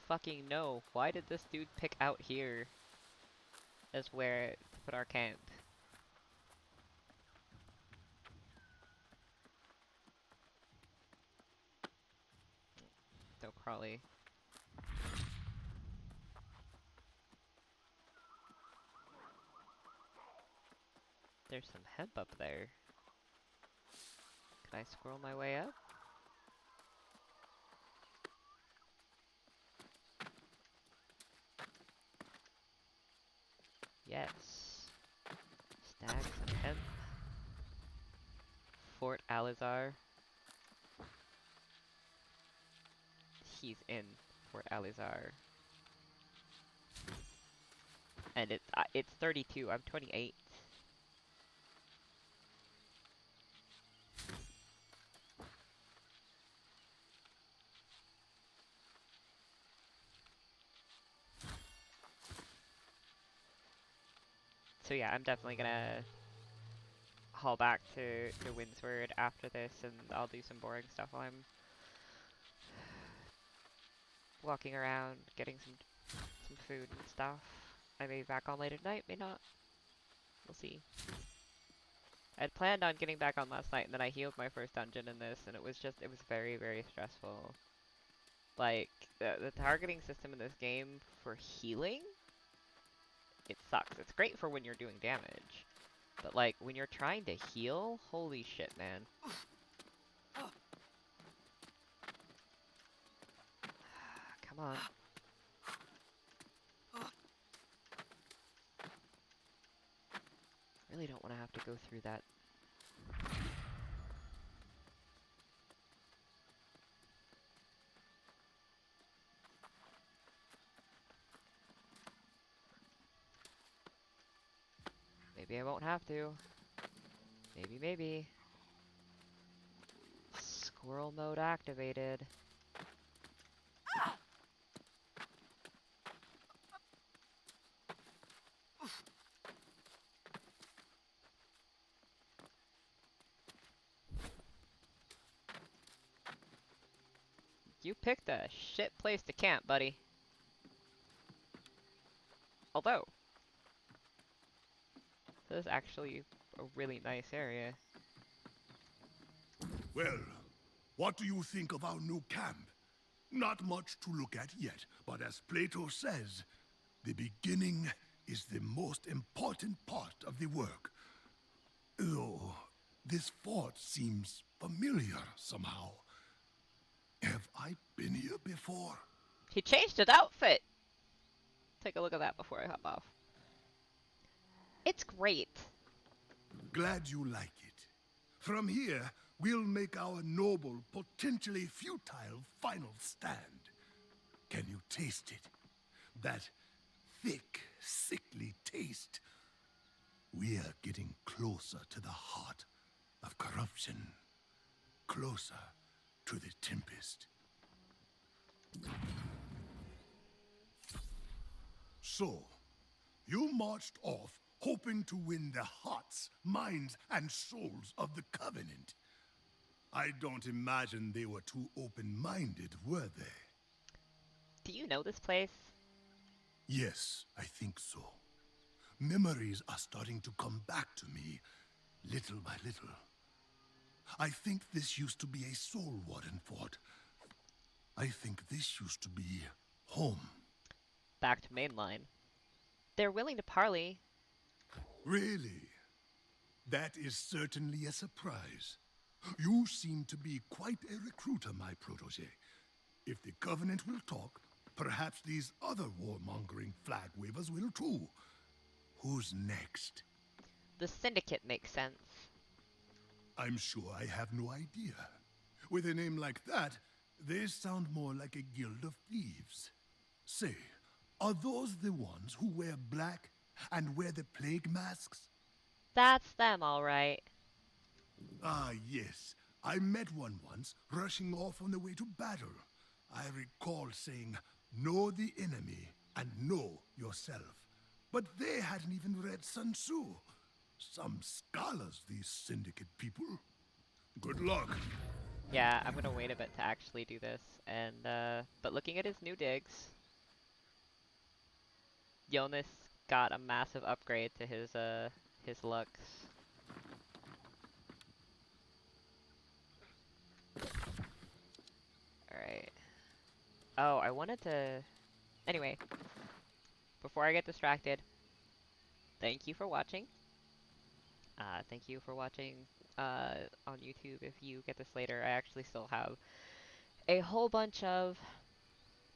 Fucking no. Why did this dude pick out here as where to put our camp? Don't Crawley. There's some hemp up there. Can I scroll my way up? Yes. Snag some hemp. Fort Alizar. He's in Fort Alizar. And it's 32. I'm 28. So yeah, I'm definitely gonna haul back to Windsward after this, and I'll do some boring stuff while I'm walking around, getting some food and stuff. I may be back on late at night, may not. We'll see. I'd planned on getting back on last night, and then I healed my first dungeon in this, and it was very, very stressful. Like, the targeting system in this game for healing, it sucks. It's great for when you're doing damage, but like, when you're trying to heal, holy shit, man. Come on. Really don't want to have to go through that. Maybe I won't have to. Maybe, maybe. Squirrel mode activated. You picked a shit place to camp, buddy. Although, this is actually a really nice area. Well, what do you think of our new camp? Not much to look at yet, but as Plato says, the beginning is the most important part of the work. Though, this fort seems familiar somehow. Have I been here before? He changed his outfit! Take a look at that before I hop off. It's great. Glad you like it. From here, we'll make our noble, potentially futile final stand. Can you taste it? That thick, sickly taste. We are getting closer to the heart of corruption. Closer to the Tempest. So, you marched off hoping to win the hearts, minds, and souls of the Covenant. I don't imagine they were too open-minded, were they? Do you know this place? Yes, I think so. Memories are starting to come back to me, little by little. I think this used to be a Soul Warden fort. I think this used to be home. Back to mainline. They're willing to parley. Really? That is certainly a surprise. You seem to be quite a recruiter, my protege. If the Covenant will talk, perhaps these other warmongering flag wavers will too. Who's next? The Syndicate makes sense. I'm sure I have no idea. With a name like that, they sound more like a guild of thieves. Say, are those the ones who wear black and wear the plague masks? That's them, alright. Ah, yes. I met one once, rushing off on the way to battle. I recall saying, know the enemy and know yourself. But they hadn't even read Sun Tzu. Some scholars, these Syndicate people. Good luck. Yeah, I'm gonna wait a bit to actually do this, and, but looking at his new digs, Jonas got a massive upgrade to his looks. Alright. Oh, I wanted to... Anyway, before I get distracted, thank you for watching. Thank you for watching on YouTube if you get this later. I actually still have a whole bunch of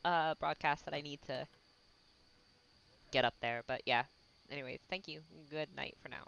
broadcasts that I need to get up there. But yeah, anyways, thank you. Good night for now.